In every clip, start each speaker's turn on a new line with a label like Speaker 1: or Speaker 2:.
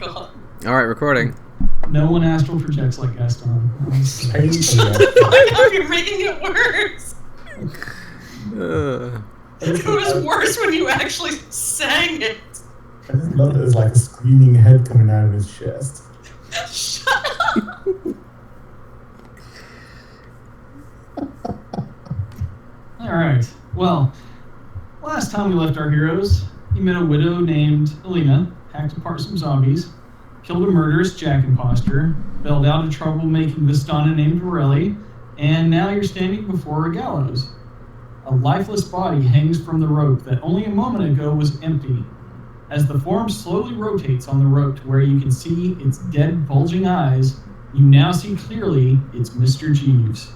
Speaker 1: god.
Speaker 2: Alright, recording.
Speaker 3: No one astral projects like Gaston.
Speaker 1: You're making it worse. It was worse when you actually sang it.
Speaker 4: I just love that there's like a screaming head coming out of his chest.
Speaker 1: Shut up.
Speaker 3: Alright, well, last time we left our heroes, you met a widow named Elena, hacked apart some zombies, killed a murderous Jack imposter, bailed out a troublemaking Vistana named Varelli, and now you're standing before a gallows. A lifeless body hangs from the rope that only a moment ago was empty. As the form slowly rotates on the rope to where you can see its dead, bulging eyes, you now see clearly it's Mr. Jeeves.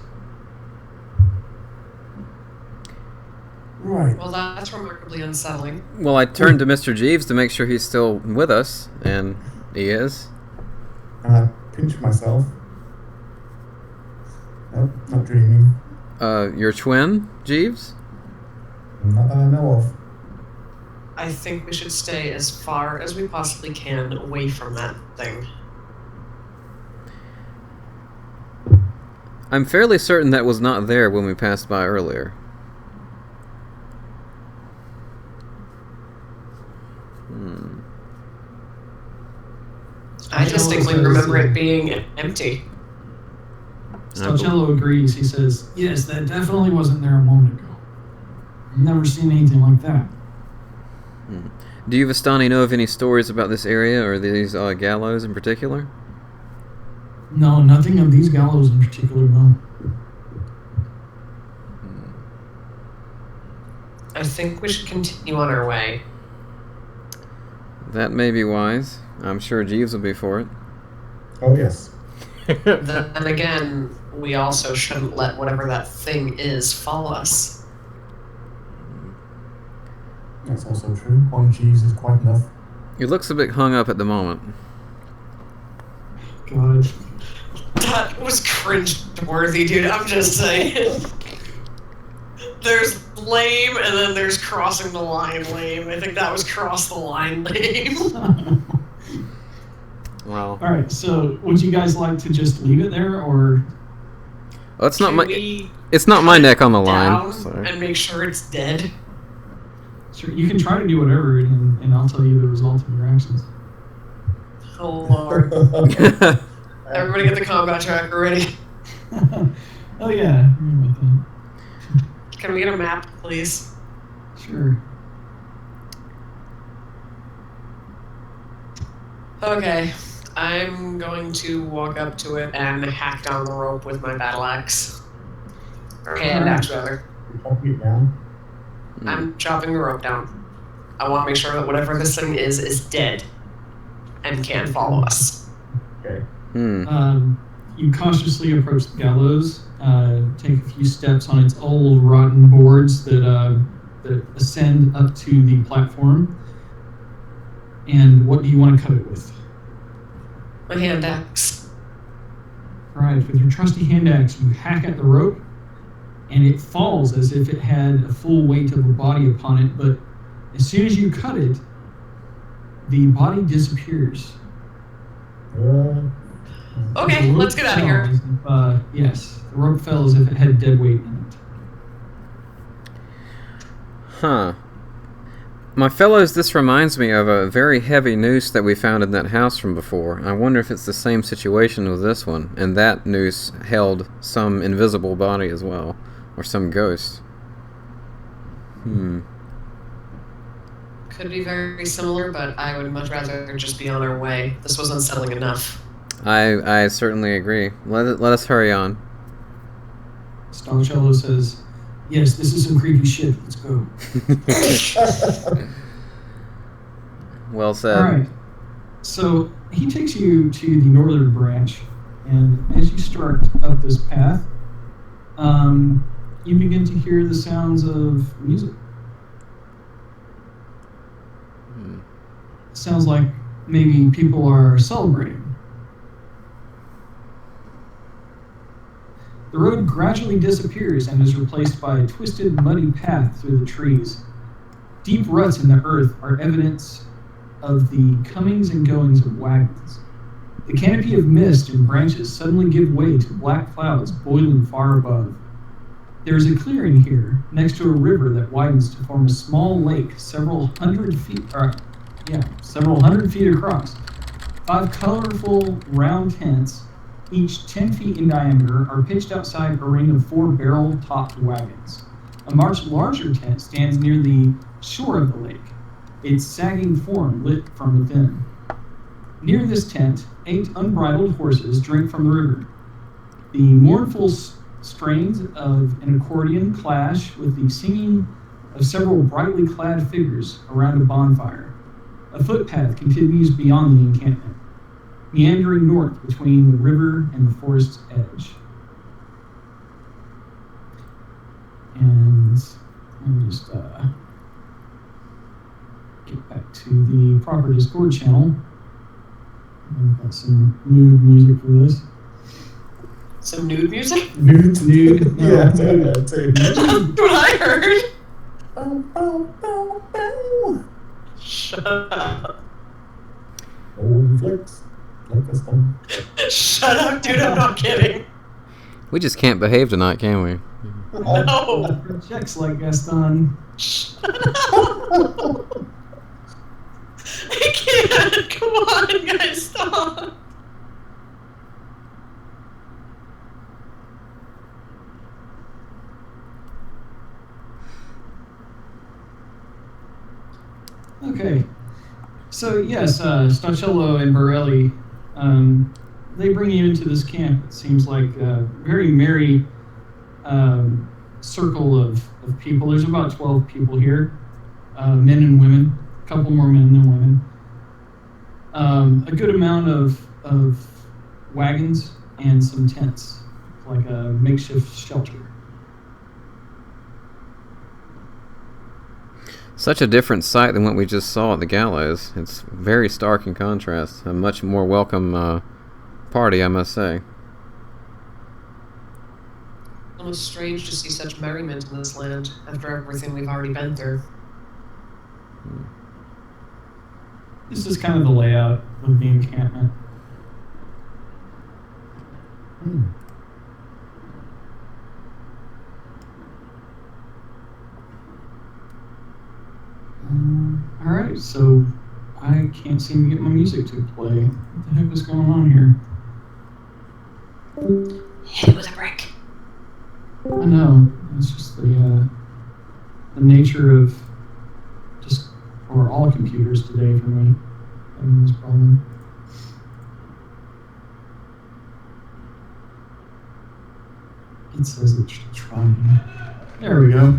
Speaker 4: Right.
Speaker 1: Well, that's remarkably unsettling.
Speaker 2: Well, I turned to Mr. Jeeves to make sure he's still with us, and he is.
Speaker 4: And I pinch myself. Nope, not dreaming.
Speaker 2: Your twin, Jeeves?
Speaker 4: Not that I know of.
Speaker 1: I think we should stay as far as we possibly can away from that thing.
Speaker 2: I'm fairly certain that was not there when we passed by earlier.
Speaker 1: I distinctly remember it being empty.
Speaker 3: Stalcello agrees. He says, yes, that definitely wasn't there a moment ago. I've never seen anything like that.
Speaker 2: Do you, Vistani, know of any stories about this area or these gallows in particular?
Speaker 3: No, nothing of these gallows in particular, no.
Speaker 1: I think we should continue on our way.
Speaker 2: That may be wise. I'm sure Jeeves will be for it.
Speaker 4: Oh, yes.
Speaker 1: Then again, we also shouldn't let whatever that thing is follow us.
Speaker 4: That's also true. One cheese is quite enough.
Speaker 2: He looks a bit hung up at the moment.
Speaker 3: God.
Speaker 1: That was cringe-worthy, dude. I'm just saying. There's lame, and then there's crossing the line lame. I think that was cross the line lame.
Speaker 2: Well,
Speaker 3: Alright, so would you guys like to just leave it there, or...
Speaker 2: well, it's not
Speaker 1: Can
Speaker 2: my.
Speaker 1: we
Speaker 2: It's not my neck on the line.
Speaker 1: down
Speaker 2: So.
Speaker 1: and make sure it's dead?
Speaker 3: Sure, you can try to do whatever, and I'll tell you the result of your actions.
Speaker 1: Oh, Lord. Everybody get the combat tracker ready.
Speaker 3: Oh yeah, I remember about
Speaker 1: Can we get a map, please?
Speaker 3: that. Sure.
Speaker 1: Okay. I'm going to walk up to it and hack down the rope with my battle axe. Or hand axe, rather.
Speaker 4: Chopping it down.
Speaker 1: I'm chopping the rope down. I want to make sure that whatever this thing is dead and can't follow us.
Speaker 4: Okay.
Speaker 3: You cautiously approach the gallows, take a few steps on its old rotten boards that ascend up to the platform. And what do you want to cut it with?
Speaker 1: My hand axe.
Speaker 3: Alright, with your trusty hand axe, you hack at the rope, and it falls as if it had a full weight of a body upon it, but as soon as you cut it, the body disappears.
Speaker 1: Okay,
Speaker 3: The rope
Speaker 1: let's get out of
Speaker 3: fell
Speaker 1: here.
Speaker 3: as if, yes, the rope fell as if it had dead weight in it.
Speaker 2: Huh. My fellows, this reminds me of a very heavy noose that we found in that house from before. I wonder if it's the same situation with this one, and that noose held some invisible body as well, or some ghost.
Speaker 1: Could be very similar, but I would much rather just be on our way. This was unsettling enough.
Speaker 2: I certainly agree. Let us hurry on.
Speaker 3: Stalcello says, yes, this is some creepy shit, let's go.
Speaker 2: Well said.
Speaker 3: Alright, so he takes you to the northern branch, and as you start up this path, you begin to hear the sounds of music. Sounds like maybe people are celebrating. The road gradually disappears and is replaced by a twisted, muddy path through the trees. Deep ruts in the earth are evidence of the comings and goings of wagons. The canopy of mist and branches suddenly give way to black clouds boiling far above. There is a clearing here, next to a river that widens to form a small lake several hundred feet across. 5 colorful round tents, each 10 feet in diameter, are pitched outside a ring of 4 barrel-topped wagons. A much larger tent stands near the shore of the lake, its sagging form lit from within. Near this tent, 8 unbridled horses drink from the river. The mournful strains of an accordion clash with the singing of several brightly clad figures around a bonfire. A footpath continues beyond the encampment, meandering north between the river and the forest's edge. And let me just get back to the proper Discord channel. I've got some mood music for this.
Speaker 1: Some nude music?
Speaker 3: Nude. No,
Speaker 4: Yeah,
Speaker 3: nude.
Speaker 4: that's it.
Speaker 1: That's what I heard. Shut up.
Speaker 4: Oh, flex. Like this one.
Speaker 1: Shut up, dude. I'm not kidding.
Speaker 2: We just can't behave tonight, can we?
Speaker 1: No.
Speaker 3: Checks like Gaston.
Speaker 1: I can't. Come on, guys. Stop.
Speaker 3: Okay. So, yes, Stacello and Borelli, they bring you into this camp. It seems like a very merry circle of people. There's about 12 people here, men and women, a couple more men than women. A good amount of wagons and some tents, like a makeshift shelter.
Speaker 2: Such a different sight than what we just saw at the gallows. It's very stark in contrast. A much more welcome party, I must say.
Speaker 1: Almost strange to see such merriment in this land after everything we've already been through.
Speaker 3: This is kind of the layout of the encampment. Alright, so I can't seem to get my music to play. What the heck is going on here?
Speaker 1: Hit it with a brick.
Speaker 3: I know, it's just the nature of all computers today for me having this problem. It says it's trying. There we go.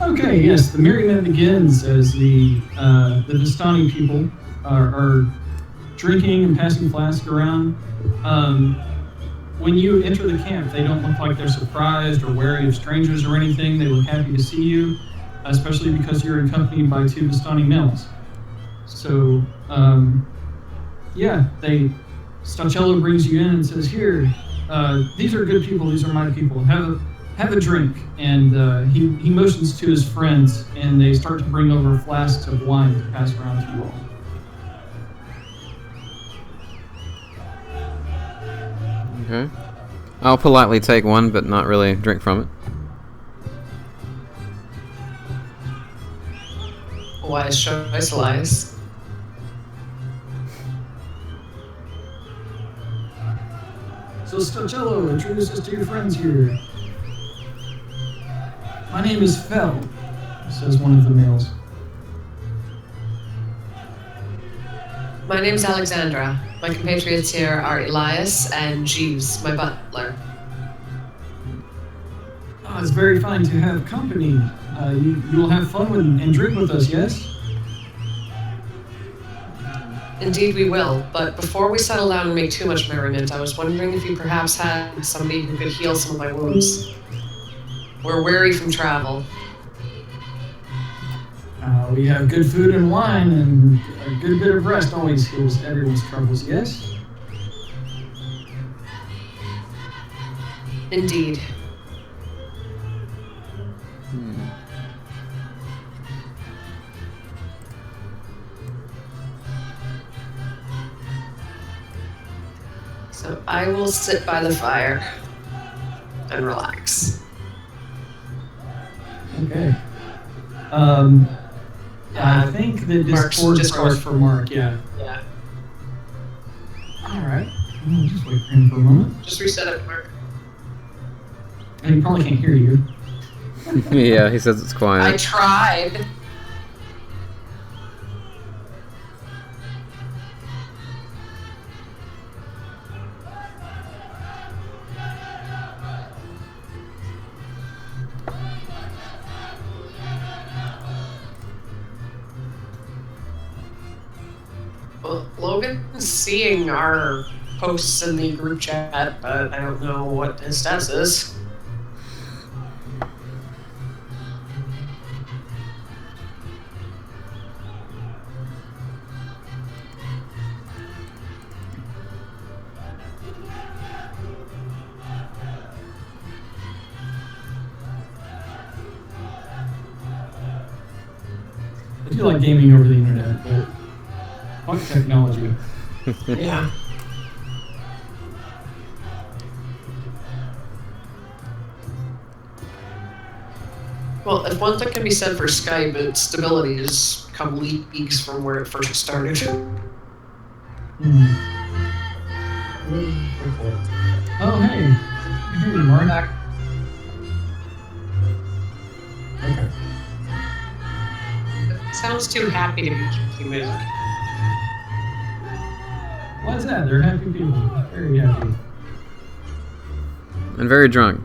Speaker 3: Okay, yes, the merriment begins as the Vistani people are drinking and passing flasks around. When you enter the camp, they don't look like they're surprised or wary of strangers or anything. They look happy to see you, especially because you're accompanied by 2 Vistani males. So, Stacello brings you in and says, "Here, these are good people. These are my people. Have a drink." And he motions to his friends, and they start to bring over flasks of wine to pass around to you all.
Speaker 2: Okay. I'll politely take one, but not really drink from it.
Speaker 1: Wise choice, Elias.
Speaker 3: So, Stacello, introduce us to your friends here. "My name is Fel," says one of the males.
Speaker 1: My name's Alexandra. My compatriots here are Elias and Jeeves, my butler.
Speaker 3: "Oh, it's very fine to have company. You'll have fun and drink with us, yes?"
Speaker 1: Indeed we will, but before we settle down and make too much merriment, I was wondering if you perhaps had somebody who could heal some of my wounds. We're weary from travel.
Speaker 3: We have good food and wine, and a good bit of rest always heals everyone's troubles, yes?
Speaker 1: Indeed. So I will sit by the fire and relax.
Speaker 3: Okay. I think that
Speaker 1: Mark's
Speaker 3: Discord
Speaker 1: just
Speaker 3: froze
Speaker 1: going
Speaker 3: for Mark, yeah.
Speaker 1: Yeah.
Speaker 3: Alright. We'll just wait for him for a moment.
Speaker 1: Just reset it, Mark.
Speaker 3: And he probably can't hear you.
Speaker 2: Yeah, he says it's
Speaker 1: I
Speaker 2: quiet.
Speaker 1: tried. Well, Logan's seeing our posts in the group chat, but I don't know what his status is.
Speaker 3: I do like gaming over the internet, but fuck technology.
Speaker 1: Yeah. Well, if one thing can be said for Skype, its stability has come leagues from where it first started.
Speaker 3: Hmm. Oh, hey. I hear you, Mark.
Speaker 4: Okay.
Speaker 1: It sounds too happy to be keeping music.
Speaker 3: Why is that? They're happy people. Very happy.
Speaker 2: And very drunk.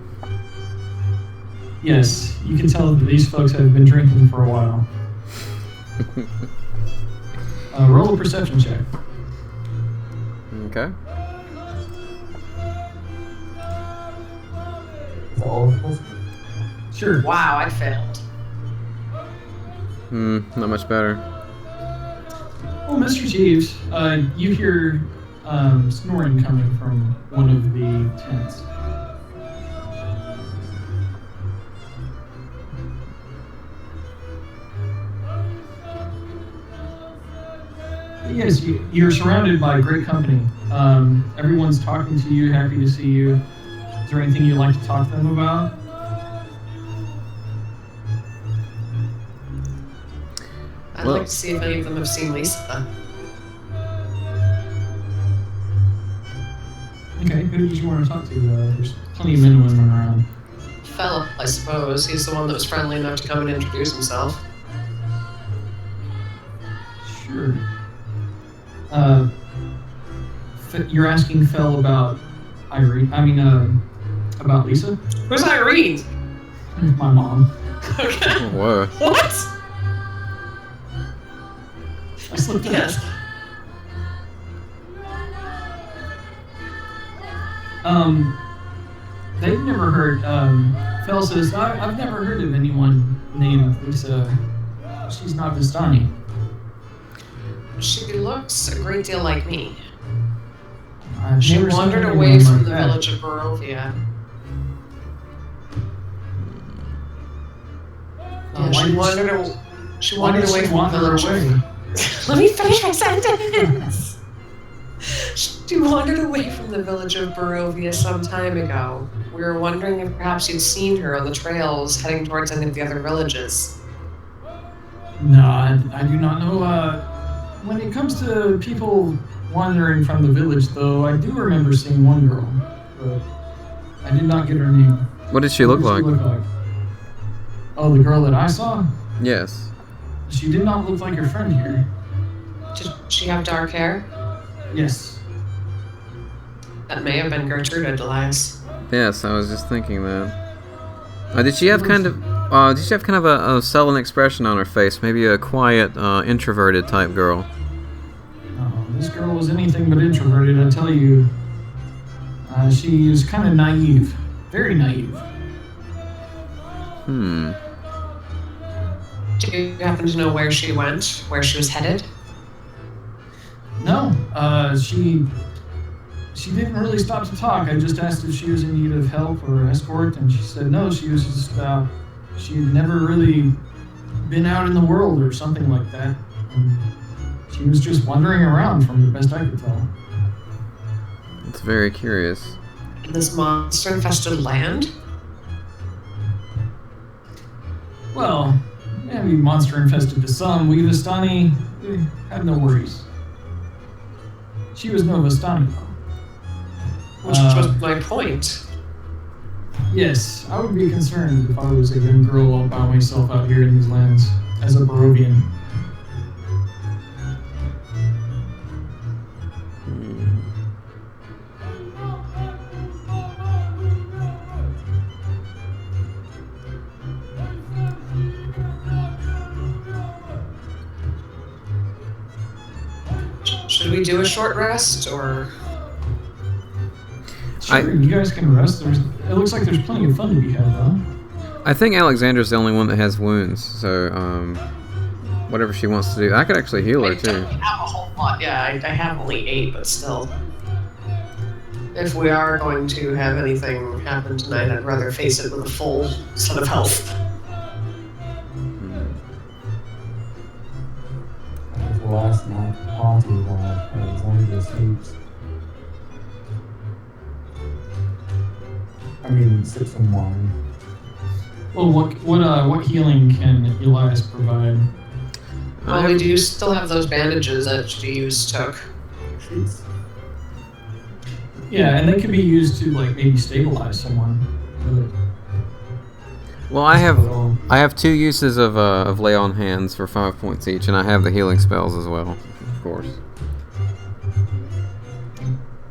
Speaker 3: Yes, you can tell that these folks have been drinking for a while. Roll a perception check.
Speaker 2: Okay.
Speaker 4: All of us.
Speaker 3: Sure.
Speaker 1: Wow, I failed.
Speaker 2: Not much better.
Speaker 3: Well, Mr. Jeeves, you hear snoring coming from one of the tents. Yes, you're surrounded by great company. Everyone's talking to you, happy to see you. Is there anything you'd like to talk to them about?
Speaker 1: I'd
Speaker 2: Well-
Speaker 1: like to see if any of them have seen Lisa.
Speaker 3: Okay, who did you want to talk to? There's plenty of men and women around.
Speaker 1: Fella, I suppose. He's the one that was friendly enough to come and introduce himself.
Speaker 3: Sure. You're asking Fel about Irene. About Lisa.
Speaker 1: Who's Irene?
Speaker 3: My mom.
Speaker 1: Okay.
Speaker 2: Whoa.
Speaker 1: What?
Speaker 3: I slipped up.
Speaker 1: Yes.
Speaker 3: They've never heard. Fel says, I've never heard of anyone named Lisa. She's not Vistani.
Speaker 1: She looks a great deal like me.
Speaker 3: I've
Speaker 1: She
Speaker 3: never seen
Speaker 1: wandered
Speaker 3: anyone
Speaker 1: away from
Speaker 3: like
Speaker 1: the
Speaker 3: that.
Speaker 1: village of Barovia. Yeah,
Speaker 3: Why
Speaker 1: she
Speaker 3: did
Speaker 1: wandered. She wandered
Speaker 3: did
Speaker 1: away
Speaker 3: she
Speaker 1: from the
Speaker 3: wander
Speaker 1: village.
Speaker 3: away?
Speaker 1: Let me finish my sentence. She wandered away from the village of Barovia some time ago. We were wondering if perhaps you'd seen her on the trails heading towards any of the other villages.
Speaker 3: No, I do not know. When it comes to people wandering from the village, though, I do remember seeing one girl, but I did not get her name.
Speaker 2: What did she look
Speaker 3: What
Speaker 2: like?
Speaker 3: did she look like? Oh, the girl that I saw?
Speaker 2: Yes.
Speaker 3: She did not look like your friend here.
Speaker 1: Did she have dark hair?
Speaker 3: Yes.
Speaker 1: That may have been Gertrude, Elias.
Speaker 2: Yes, I was just thinking that. Did she have kind of a sullen expression on her face? Maybe a quiet, introverted type girl.
Speaker 3: Oh, this girl was anything but introverted, I tell you. She was kind of naive. Very naive.
Speaker 2: Hmm.
Speaker 1: Do you happen to know where she went? Where she was headed?
Speaker 3: No, she didn't really stop to talk. I just asked if she was in need of help or escort, and she said no. She was just she had never really been out in the world or something like that. And she was just wandering around, from the best I could tell.
Speaker 2: It's very curious.
Speaker 1: In this monster-infested land?
Speaker 3: Well, maybe monster infested to some. We Vistani have no worries. She was no Vistani, though.
Speaker 1: Which was my point.
Speaker 3: Yes, I would be concerned if I was a young girl all by myself out here in these lands as a Barovian.
Speaker 1: Should we do a short rest, or...?
Speaker 3: Sure, you guys can rest. It looks like there's plenty of fun to be had, though.
Speaker 2: I think Alexandra's the only one that has wounds, so whatever she wants to do. I could actually heal her,
Speaker 1: I
Speaker 2: too.
Speaker 1: don't have a whole lot. Yeah, I have only 8, but still. If we are going to have anything happen tonight, I'd rather face it with a full set of health.
Speaker 4: That was the last night party while Alexandra sleeps. I mean, sip some wine.
Speaker 3: Well, what healing can Elias provide?
Speaker 1: Well, we do still have those bandages that you took.
Speaker 4: Sheets.
Speaker 3: Yeah, and they could be used to like maybe stabilize someone.
Speaker 2: Well, I have 2 uses of lay on hands for 5 points each, and I have the healing spells as well, of course.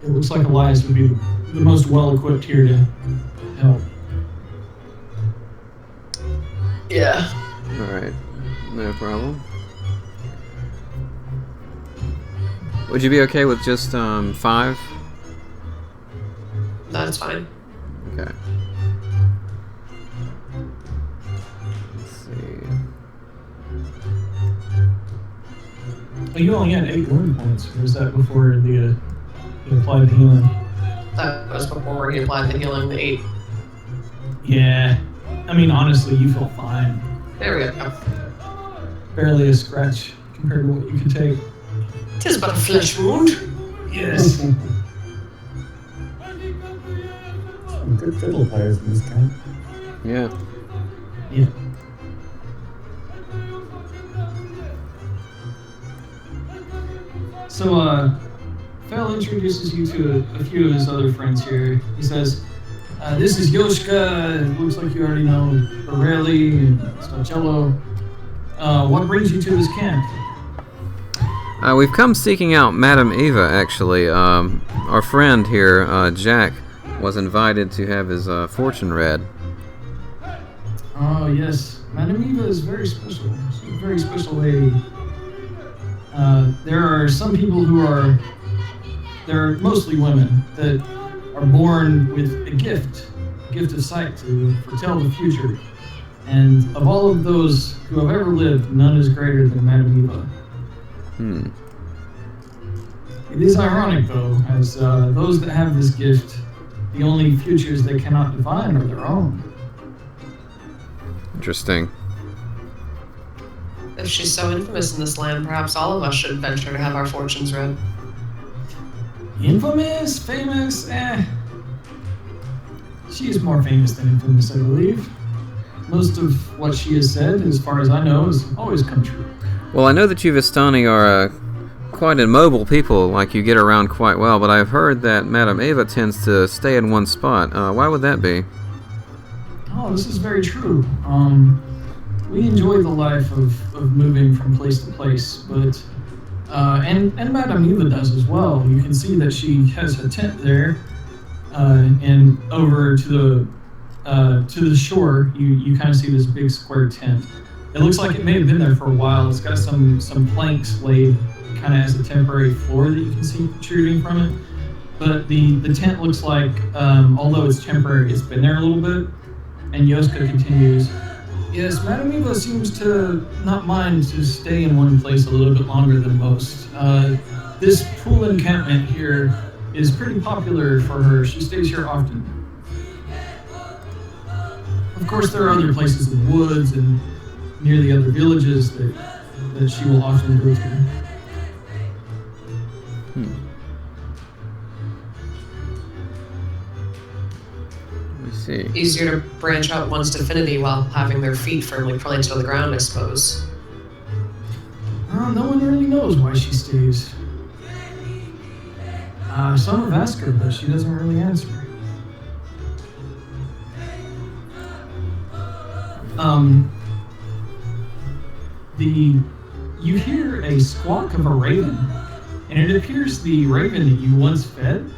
Speaker 3: It looks like Elias would be the most well-equipped here to help.
Speaker 1: Yeah.
Speaker 2: Alright, no problem. Would you be okay with just 5?
Speaker 1: That's fine.
Speaker 2: Okay. Let's see.
Speaker 3: Oh, you only had 8 wound points. Or was that before you applied the healing?
Speaker 1: That was before he applied the healing, the 8.
Speaker 3: Yeah. I mean, honestly, you feel fine.
Speaker 1: There we go.
Speaker 3: Barely a scratch compared to what you can take.
Speaker 1: 'Tis but a flesh wound.
Speaker 3: Yes.
Speaker 4: Some good fiddle players in this camp.
Speaker 2: Yeah.
Speaker 3: Yeah. So, Fel introduces you to a few of his other friends here. He says, this is Yoshka. It looks like you already know Borelli and Stacello. What brings you to this camp?
Speaker 2: We've come seeking out Madam Eva, actually. Our friend here, Jack, was invited to have his fortune read.
Speaker 3: Oh, yes. Madam Eva is very special. She's a very special lady. There are some people who are... They're mostly women that are born with a gift of sight to foretell the future. And of all of those who have ever lived, none is greater than Madam Eva. It is ironic, though, as those that have this gift, the only futures they cannot divine are their own.
Speaker 2: Interesting.
Speaker 1: If she's so infamous in this land, perhaps all of us should venture to have our fortunes read.
Speaker 3: Infamous? Famous? She is more famous than infamous, I believe. Most of what she has said, as far as I know, has always come true.
Speaker 2: Well, I know that you Vistani are quite immobile people, like you get around quite well, but I've heard that Madam Eva tends to stay in one spot. Why would that be?
Speaker 3: Oh, this is very true. We enjoy the life of moving from place to place, but and Madam Eva does as well. You can see that she has a tent there, and over to the shore, you kind of see this big square tent. It looks like it may have been there for a while. It's got some planks laid kind of as a temporary floor that you can see protruding from it. But the tent looks like, although it's temporary, it's been there a little bit. And Yoska continues, yes, Madam Eva seems to not mind to stay in one place a little bit longer than most. This pool encampment here is pretty popular for her. She stays here often. Of course, there are other places in the woods and near the other villages that she will often go to.
Speaker 2: see.
Speaker 1: Easier to branch out one's divinity while having their feet firmly planted on the ground, I suppose.
Speaker 3: No one really knows why she stays. Some have asked her, but she doesn't really answer. You hear a squawk of a raven, and it appears the raven that you once fed,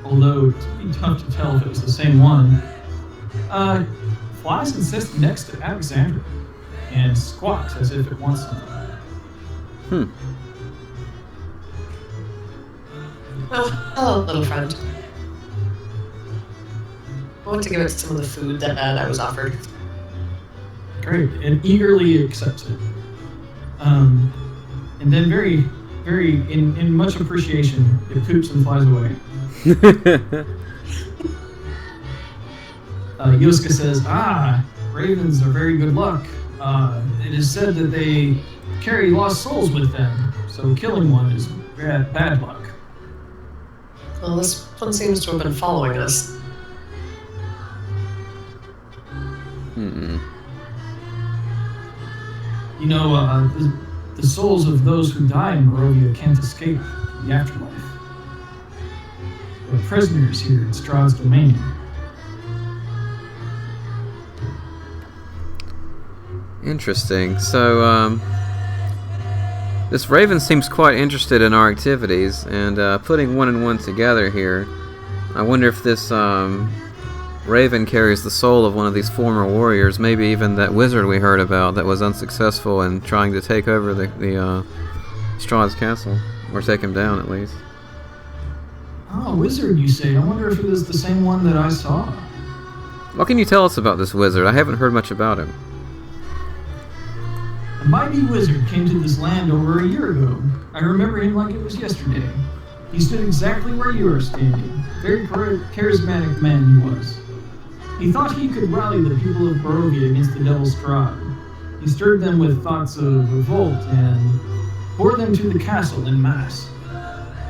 Speaker 3: although it's pretty tough to tell if it was the same one, flies and sits next to Alexandra and squawks as if it wants something.
Speaker 1: Oh, hello, little friend. I want to give it some of the food that I was offered.
Speaker 3: Great, and eagerly accepts it. And then very, in much appreciation, it poops and flies away. Yosuke says, ravens are very good luck. It is said that they carry lost souls with them, so killing one is bad luck.
Speaker 1: Well, this one seems to have been following us.
Speaker 3: You know, the souls of those who die in Barovia can't escape the afterlife. They're prisoners here in Strahd's domain.
Speaker 2: Interesting. So, this raven seems quite interested in our activities, and putting one and one together here, I wonder if this raven carries the soul of one of these former warriors, maybe even that wizard we heard about that was unsuccessful in trying to take over the Strahd's castle, or take him down at least.
Speaker 3: Oh, wizard, you say? I wonder if it was the same one that I saw.
Speaker 2: What can you tell us about this wizard? I haven't heard much about him.
Speaker 3: A mighty wizard came to this land over a year ago. I remember him like it was yesterday. He stood exactly where you are standing. Very charismatic man he was. He thought he could rally the people of Barovia against the Devil Strahd. He stirred them with thoughts of revolt and bore them to the castle en masse.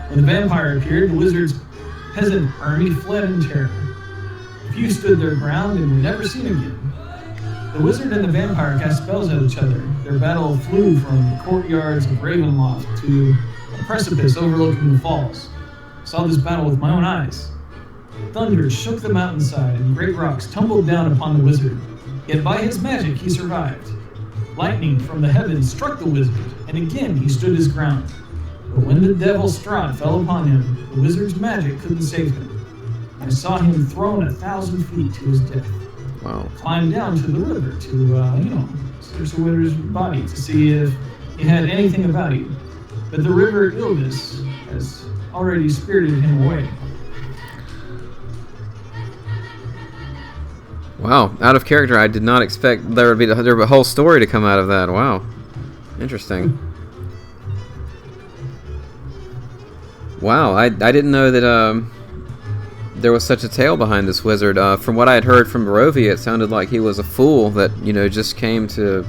Speaker 3: When the vampire appeared, the wizard's peasant army fled in terror. A few stood their ground and were never seen again. The wizard and the vampire cast spells at each other. Their battle flew from the courtyards of Ravenloft to a precipice overlooking the falls. I saw this battle with my own eyes. Thunder shook the mountainside, and great rocks tumbled down upon the wizard. Yet by his magic he survived. Lightning from the heavens struck the wizard, and again he stood his ground. But when the Devil Strahd fell upon him, the wizard's magic couldn't save him. I saw him thrown 1,000 feet to his death.
Speaker 2: Wow.
Speaker 3: Climbed down to the river to, search the wizard's body to see if he had anything of value. But the river Ilvis has already spirited him away.
Speaker 2: Wow, out of character. I did not expect there would be a whole story to come out of that. Wow, interesting. Wow, I didn't know that there was such a tale behind this wizard. From what I had heard from Barovia, it sounded like he was a fool that just came to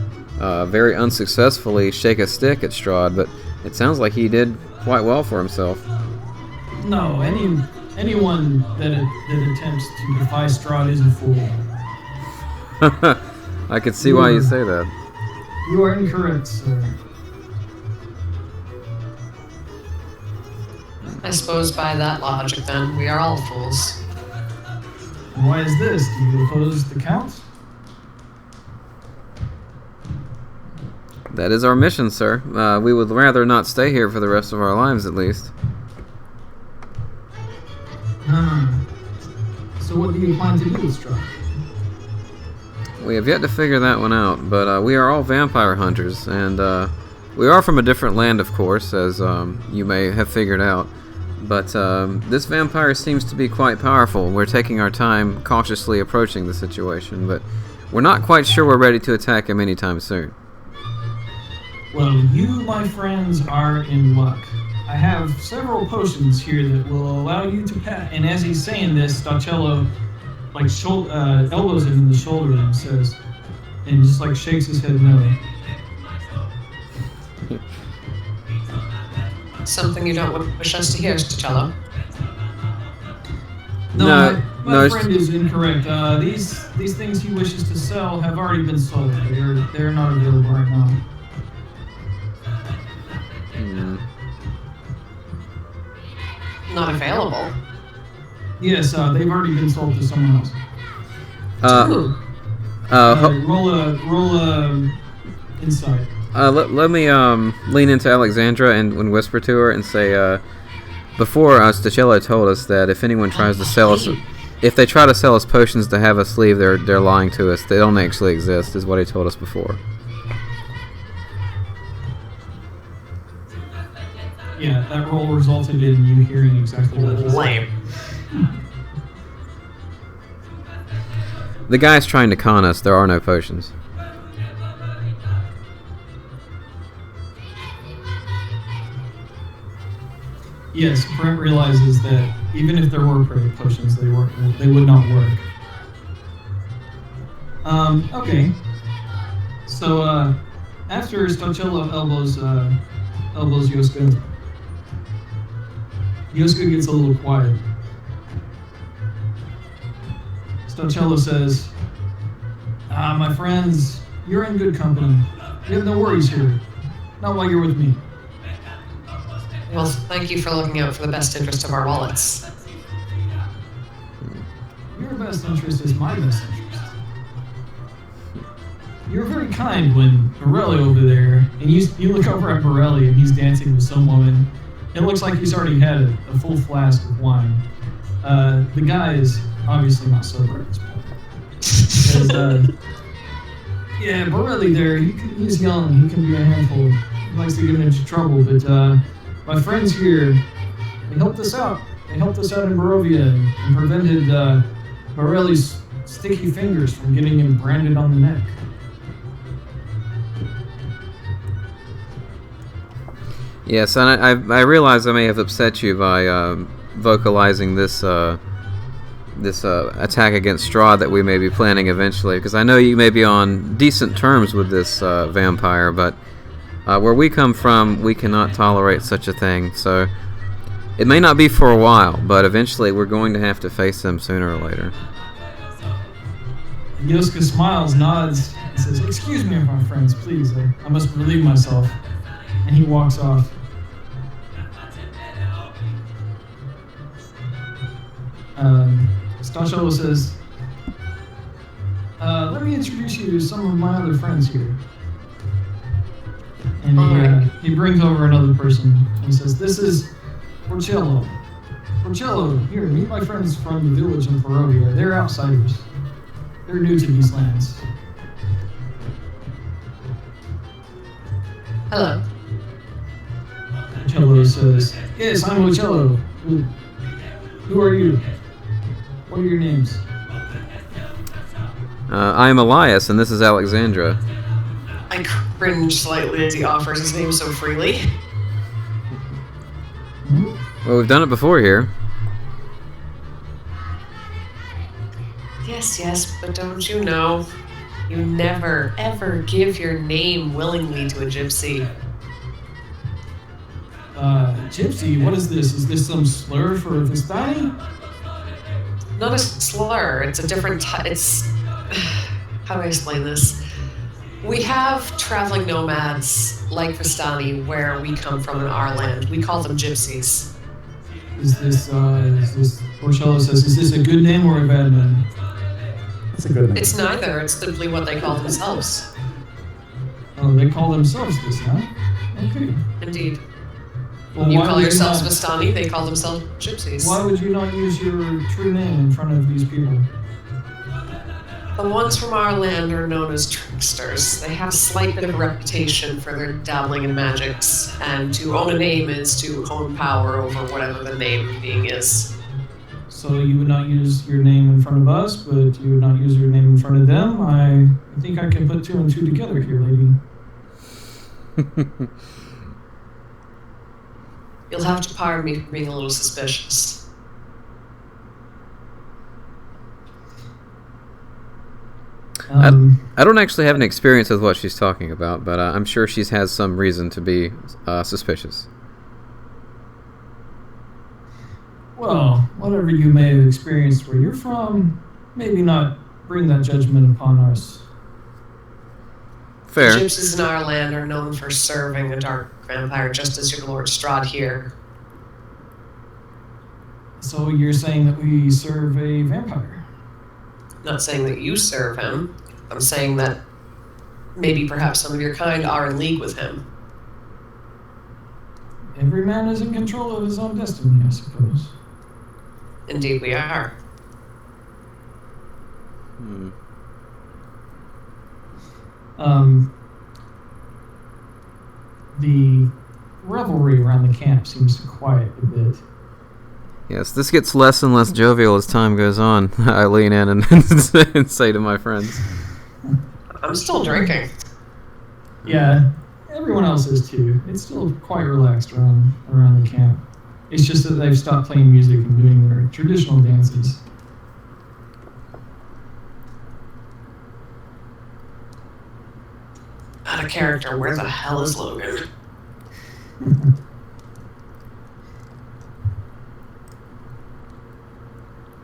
Speaker 2: very unsuccessfully shake a stick at Strahd. But it sounds like he did quite well for himself.
Speaker 3: No, anyone that attempts to defy Strahd is a fool.
Speaker 2: I could see why you say that.
Speaker 3: You are incorrect, sir.
Speaker 1: I suppose by that logic, then, we are all fools.
Speaker 3: And why is this? Do you oppose the Count?
Speaker 2: That is our mission, sir. We would rather not stay here for the rest of our lives, at least.
Speaker 3: So what do you plan to do with Strahd?
Speaker 2: We have yet to figure that one out, but we are all vampire hunters, and we are from a different land, of course, as you may have figured out. But this vampire seems to be quite powerful. We're taking our time cautiously approaching the situation, but we're not quite sure we're ready to attack him anytime soon.
Speaker 3: Well, you, my friends, are in luck. I have several potions here that will allow you to pass. And as he's saying this, Dacello elbows him in the shoulder and says, and just shakes his head no.
Speaker 1: Something you don't wish us to hear, Stacello.
Speaker 2: No,
Speaker 3: my
Speaker 2: no,
Speaker 3: friend is incorrect. These things he wishes to sell have already been sold. They're not available right now.
Speaker 1: Not available.
Speaker 3: Yes, they've already been sold to someone else.
Speaker 1: Ooh.
Speaker 3: Roll a insight.
Speaker 2: Let me lean into Alexandra and whisper to her and say, before Stacello told us that if anyone tries to sell us, if they try to sell us potions to have us leave, they're lying to us. They don't actually exist, is what he told us before.
Speaker 3: Yeah, that roll resulted in you hearing exactly what he said.
Speaker 1: Lame.
Speaker 2: The guy's trying to con us. There are no potions.
Speaker 3: Yes, Brent realizes that even if there were potions, they would not work. Okay. So after Stacello elbows Yoska, Yoska gets a little quiet. Stacello says, my friends, you're in good company. You have no worries here. Not while you're with me.
Speaker 1: Well, thank you for looking out for the best interest of our wallets.
Speaker 3: Your best interest is my best interest. You're very kind when Borelli over there, and you look over at Borelli and he's dancing with some woman. It looks like he's already had a full flask of wine. The guy is obviously not sober at this point. Yeah, Borelli there, he's young, he can be a handful. He likes to get into trouble, but my friends here, they helped us out. They helped us out in Barovia and prevented Borelli's sticky fingers from getting him branded on the neck.
Speaker 2: Yes, and I realize I may have upset you by vocalizing this attack against Strahd that we may be planning eventually, because I know you may be on decent terms with this vampire, but where we come from, we cannot tolerate such a thing. So it may not be for a while, but eventually we're going to have to face him sooner or later.
Speaker 3: Yoska smiles, nods, and says, "Excuse me, my friends, please. I must relieve myself." And he walks off. Stacello says, let me introduce you to some of my other friends here. And he brings over another person and says, "This is Porcello. Porcello, here, meet my friends from the village in Barovia. They're outsiders. They're new to these lands."
Speaker 1: Hello.
Speaker 3: Porcello says, "Yes, I'm Porcello. Who are you? What are your names?"
Speaker 2: I am Elias, and this is Alexandra.
Speaker 1: I cringe slightly as he offers his name so freely.
Speaker 2: Well, we've done it before here.
Speaker 1: Yes, but don't you know? You never, ever give your name willingly to a gypsy.
Speaker 3: Gypsy, what is this? Is this some slur for Vistani?
Speaker 1: Not a slur, it's a different it's... How do I explain this? We have traveling nomads like Vistani where we come from in our land. We call them gypsies.
Speaker 3: Is this Porcello says, is this a good name or a bad name?
Speaker 4: It's a good name.
Speaker 1: It's neither, it's simply what they call themselves.
Speaker 3: Oh, they call themselves this, huh? Okay.
Speaker 1: Indeed.
Speaker 3: Well,
Speaker 1: You
Speaker 3: why
Speaker 1: call
Speaker 3: would
Speaker 1: yourselves
Speaker 3: not-
Speaker 1: Vistani, they call themselves gypsies.
Speaker 3: Why would you not use your true name in front of these people?
Speaker 1: The ones from our land are known as tricksters. They have a slight bit of a reputation for their dabbling in magics, and to own a name is to own power over whatever the name being is.
Speaker 3: So you would not use your name in front of us, but you would not use your name in front of them? I think I can put two and two together here, lady.
Speaker 1: You'll have to pardon me for being a little suspicious.
Speaker 2: I don't actually have an experience with what she's talking about, but I'm sure she has some reason to be suspicious.
Speaker 3: Well, whatever you may have experienced where you're from, maybe not bring that judgment upon us.
Speaker 2: Fair.
Speaker 1: Gypsies in our land are known for serving a dark vampire, just as your Lord Strahd here.
Speaker 3: So you're saying that we serve a vampire?
Speaker 1: Not saying that you serve him. I'm saying that maybe perhaps some of your kind are in league with him.
Speaker 3: Every man is in control of his own destiny, I suppose.
Speaker 1: Indeed we are.
Speaker 3: The revelry around the camp seems to quiet a bit.
Speaker 2: Yes, this gets less and less jovial as time goes on. I lean in and say to my friends,
Speaker 1: I'm still drinking.
Speaker 3: Yeah, everyone else is too. It's still quite relaxed around the camp. It's just that they've stopped playing music and doing their traditional dances.
Speaker 1: Out of character, where the hell is Logan?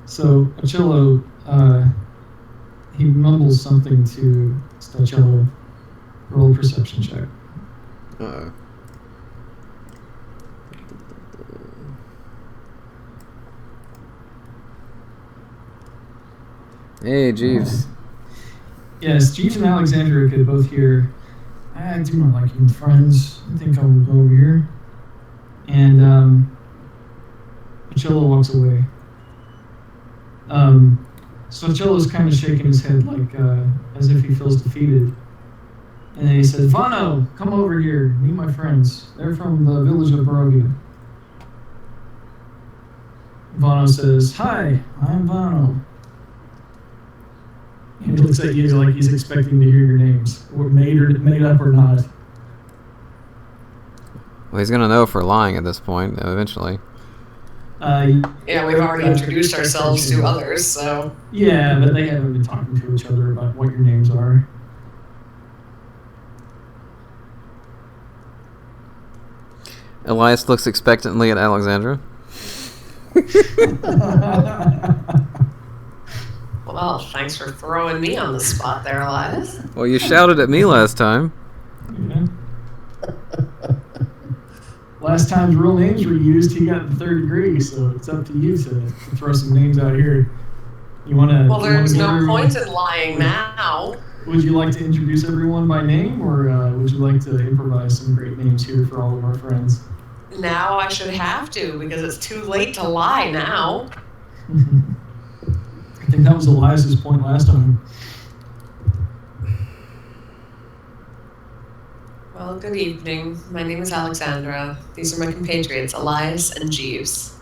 Speaker 3: So Achello, he mumbles something to Stacello. Roll a perception check.
Speaker 2: Hey, Jeeves.
Speaker 3: Yes, Jeeves and Alexandra could both hear, I do not like you friends. I think I will go over here. And Achello walks away. So Achello's kind of shaking his head like as if he feels defeated. And then he says, Vano, come over here, meet my friends. They're from the village of Barovia. Vano says, hi, I'm Vano. And he looks at you like he's expecting to hear your names, or made up or not.
Speaker 2: Well, he's gonna know if we're lying at this point, eventually.
Speaker 1: Yeah, we've already introduced ourselves to others, so...
Speaker 3: Yeah, but they haven't been talking to each other about what your names are.
Speaker 2: Elias looks expectantly at Alexandra.
Speaker 1: Well, thanks for throwing me on the spot there, Elias.
Speaker 2: Well, you shouted at me last time.
Speaker 3: Yeah. Last time's real names were used, he got the 3rd degree, so it's up to you to throw some names out here. You want to?
Speaker 1: Well, there's no point in lying now.
Speaker 3: Would you like to introduce everyone by name, or would you like to improvise some great names here for all of our friends?
Speaker 1: Now I should have to, because it's too late to lie now.
Speaker 3: I think that was Elias's point last time.
Speaker 1: Well, good evening. My name is Alexandra. These are my compatriots, Elias and Jeeves.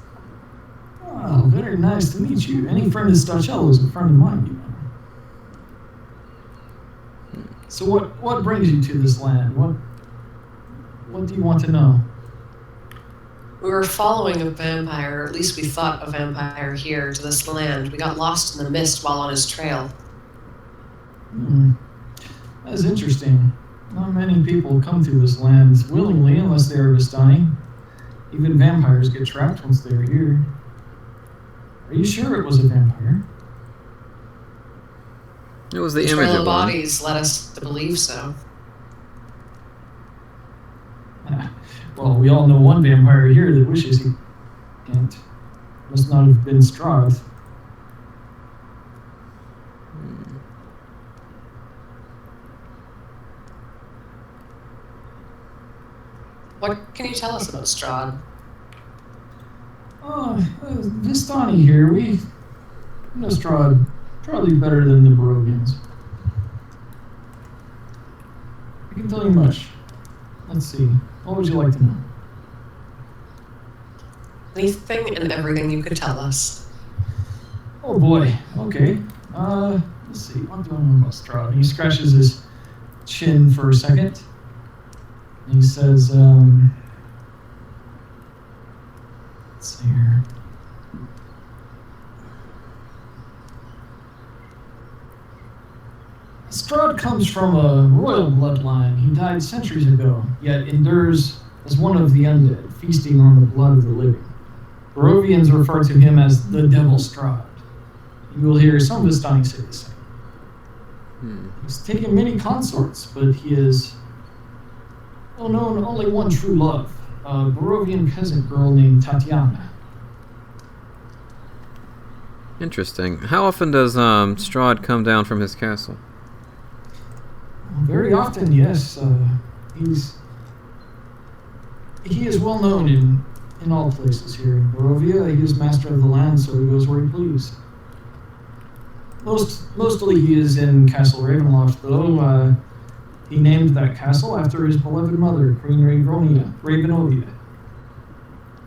Speaker 3: Oh, very nice to meet you. Any friend of Stacello is a friend of mine, you know. So what brings you to this land? What do you want to know?
Speaker 1: We were following a vampire, or at least we thought a vampire here to this land. We got lost in the mist while on his trail.
Speaker 3: That is interesting. Not many people come through this land willingly unless they are Vistani. Even vampires get trapped once they are here. Are you sure it was a vampire?
Speaker 2: It was the
Speaker 1: The
Speaker 2: image
Speaker 1: trail
Speaker 2: of
Speaker 1: of
Speaker 2: one.
Speaker 1: bodies led us to believe so.
Speaker 3: Well, we all know one vampire here that wishes he can't. Must not have been Strahd.
Speaker 1: What can you tell us about Strahd?
Speaker 3: Vistani here, we know Strahd probably better than the Barovians. I can tell you much. Let's see. What would you like to know?
Speaker 1: Anything and everything you could tell us.
Speaker 3: Oh boy. Okay. Let's see. What do I know about Strahd? He scratches his chin for a second. He says, let's see here. Strahd comes from a royal bloodline. He died centuries ago, yet endures as one of the undead, feasting on the blood of the living. Barovians refer to him as the Devil Strahd. You will hear some Vistani say the same. He's taken many consorts, but he is known only one true love, a Barovian peasant girl named Tatiana.
Speaker 2: Interesting. How often does Strahd come down from his castle?
Speaker 3: Very often, yes. He is well known in all places here in Barovia. He is master of the land, so he goes where he pleases. Mostly he is in Castle Ravenloft, though. He named that castle after his beloved mother, Queen Ravenovia.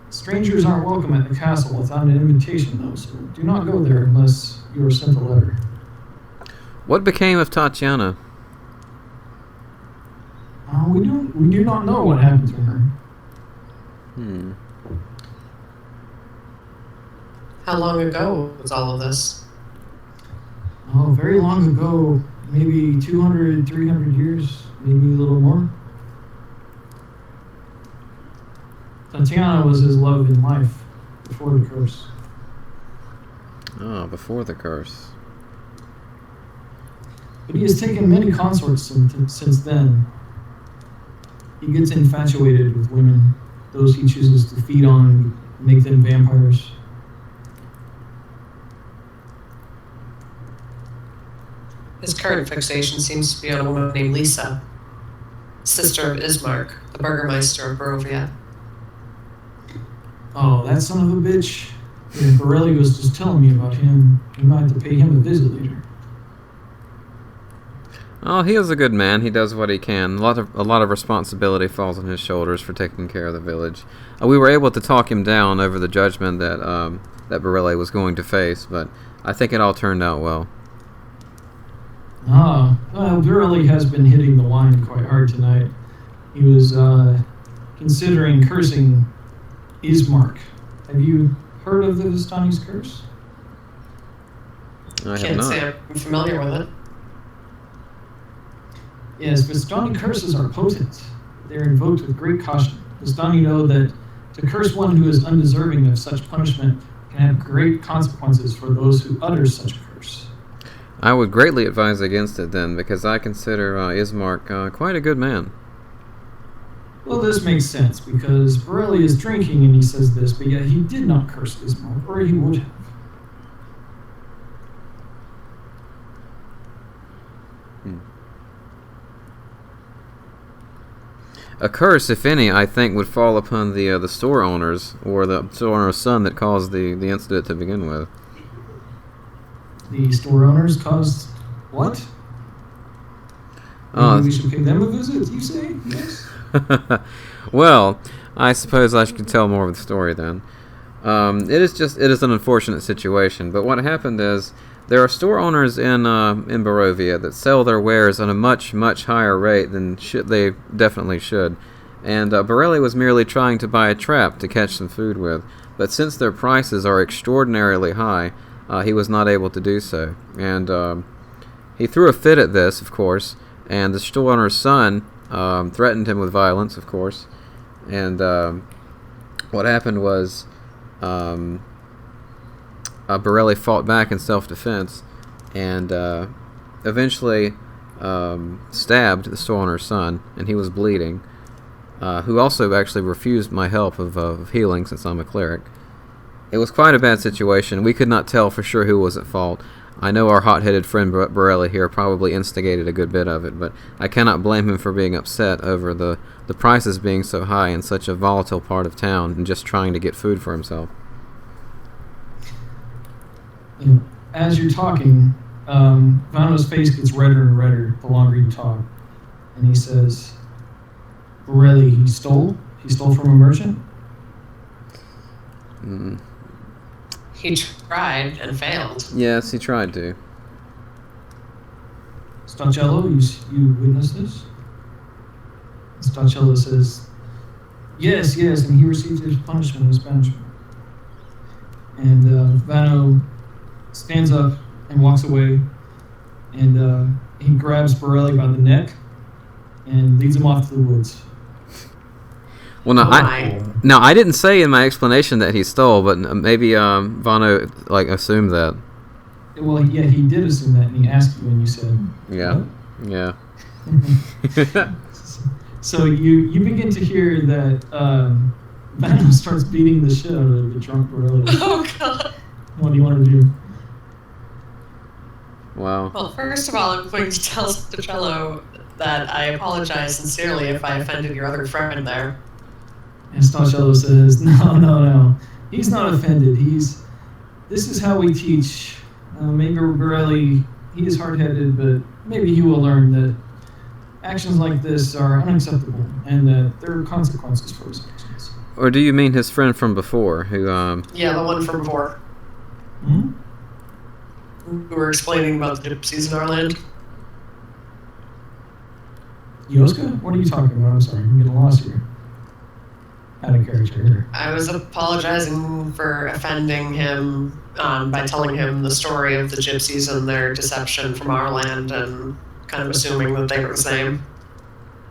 Speaker 3: Strangers aren't welcome at the castle without an invitation, though, so do not go there unless you are sent a letter.
Speaker 2: What became of Tatiana?
Speaker 3: We do not know what happened to her.
Speaker 1: How long ago was all of this?
Speaker 3: Oh, very long ago, maybe 200, 300 years, maybe a little more. Tatiana was his love in life before the curse.
Speaker 2: Oh, before the curse.
Speaker 3: But he has taken many consorts since then. He gets infatuated with women, those he chooses to feed on and make them vampires.
Speaker 1: His current fixation seems to be on a woman named Lisa, sister of Ismark, the Burgermeister of Barovia.
Speaker 3: Oh, that son of a bitch. Yeah, Borelli was just telling me about him. We might have to pay him a visit later.
Speaker 2: Oh, he is a good man. He does what he can. A lot of responsibility falls on his shoulders for taking care of the village. We were able to talk him down over the judgment that Borelli was going to face, but I think it all turned out well.
Speaker 3: Borelli has been hitting the wine quite hard tonight. He was considering cursing Ismark. Have you heard of the Vistani's curse?
Speaker 2: I have
Speaker 1: Can't
Speaker 2: not.
Speaker 1: say I'm familiar with it.
Speaker 3: Yes, Vistani curses are potent. They are invoked with great caution. Vistani know that to curse one who is undeserving of such punishment can have great consequences for those who utter such a curse.
Speaker 2: I would greatly advise against it then, because I consider Ismark quite a good man.
Speaker 3: Well, this makes sense, because Borelli is drinking and he says this, but yet he did not curse Ismark, or he would have.
Speaker 2: A curse, if any, I think would fall upon the store owners, or the store owner's son that caused the incident to begin with.
Speaker 3: The store owners caused what? Maybe we should pay them a visit, you say? Yes?
Speaker 2: Well, I suppose I should tell more of the story then. It is an unfortunate situation, but what happened is there are store owners in Barovia that sell their wares on a much, much higher rate than they definitely should. And Borelli was merely trying to buy a trap to catch some food with, but since their prices are extraordinarily high, he was not able to do so. And he threw a fit at this, of course, and the store owner's son threatened him with violence, of course. And what happened was Borelli fought back in self-defense and eventually stabbed the store owner's son, and he was bleeding, who also actually refused my help of healing since I'm a cleric. It was quite a bad situation. We could not tell for sure who was at fault. I know our hot-headed friend Borelli here probably instigated a good bit of it, but I cannot blame him for being upset over the prices being so high in such a volatile part of town and just trying to get food for himself.
Speaker 3: As you're talking, Vano's face gets redder and redder the longer you talk. And he says, Borelli, he stole from a merchant?
Speaker 1: He tried and failed.
Speaker 2: Yes, he tried to.
Speaker 3: Stacello, you witnessed this? Stacello says, yes, and he received his punishment, his banishment. And Vano stands up and walks away, and he grabs Borelli by the neck and leads him off to the woods.
Speaker 2: Well, now, Now, I didn't say in my explanation that he stole, but maybe Vano assumed that.
Speaker 3: Well, yeah, he did assume that, and he asked you, and you said,
Speaker 2: Yeah.
Speaker 3: "What?"
Speaker 2: Yeah.
Speaker 3: So you begin to hear that Venom starts beating the shit out of the drunk Borelli.
Speaker 1: Oh god.
Speaker 3: What do you want to do?
Speaker 2: Wow.
Speaker 1: Well, first of all, I'm going to tell Stacello that I apologize sincerely if I offended your other friend there.
Speaker 3: And Stacello says, no. He's not offended. This is how we teach. Maybe Borelli, he is hard-headed, but maybe he will learn that actions like this are unacceptable and that there are consequences for his actions.
Speaker 2: Or do you mean his friend from before, who
Speaker 1: Yeah, the one from before.
Speaker 3: Hmm?
Speaker 1: We were explaining about the gypsies in our land.
Speaker 3: Yoska? What are you talking about? I'm sorry, I'm getting lost here. Out of character here.
Speaker 1: I was apologizing for offending him by telling him the story of the gypsies and their deception from our land and kind of assuming that they were the same.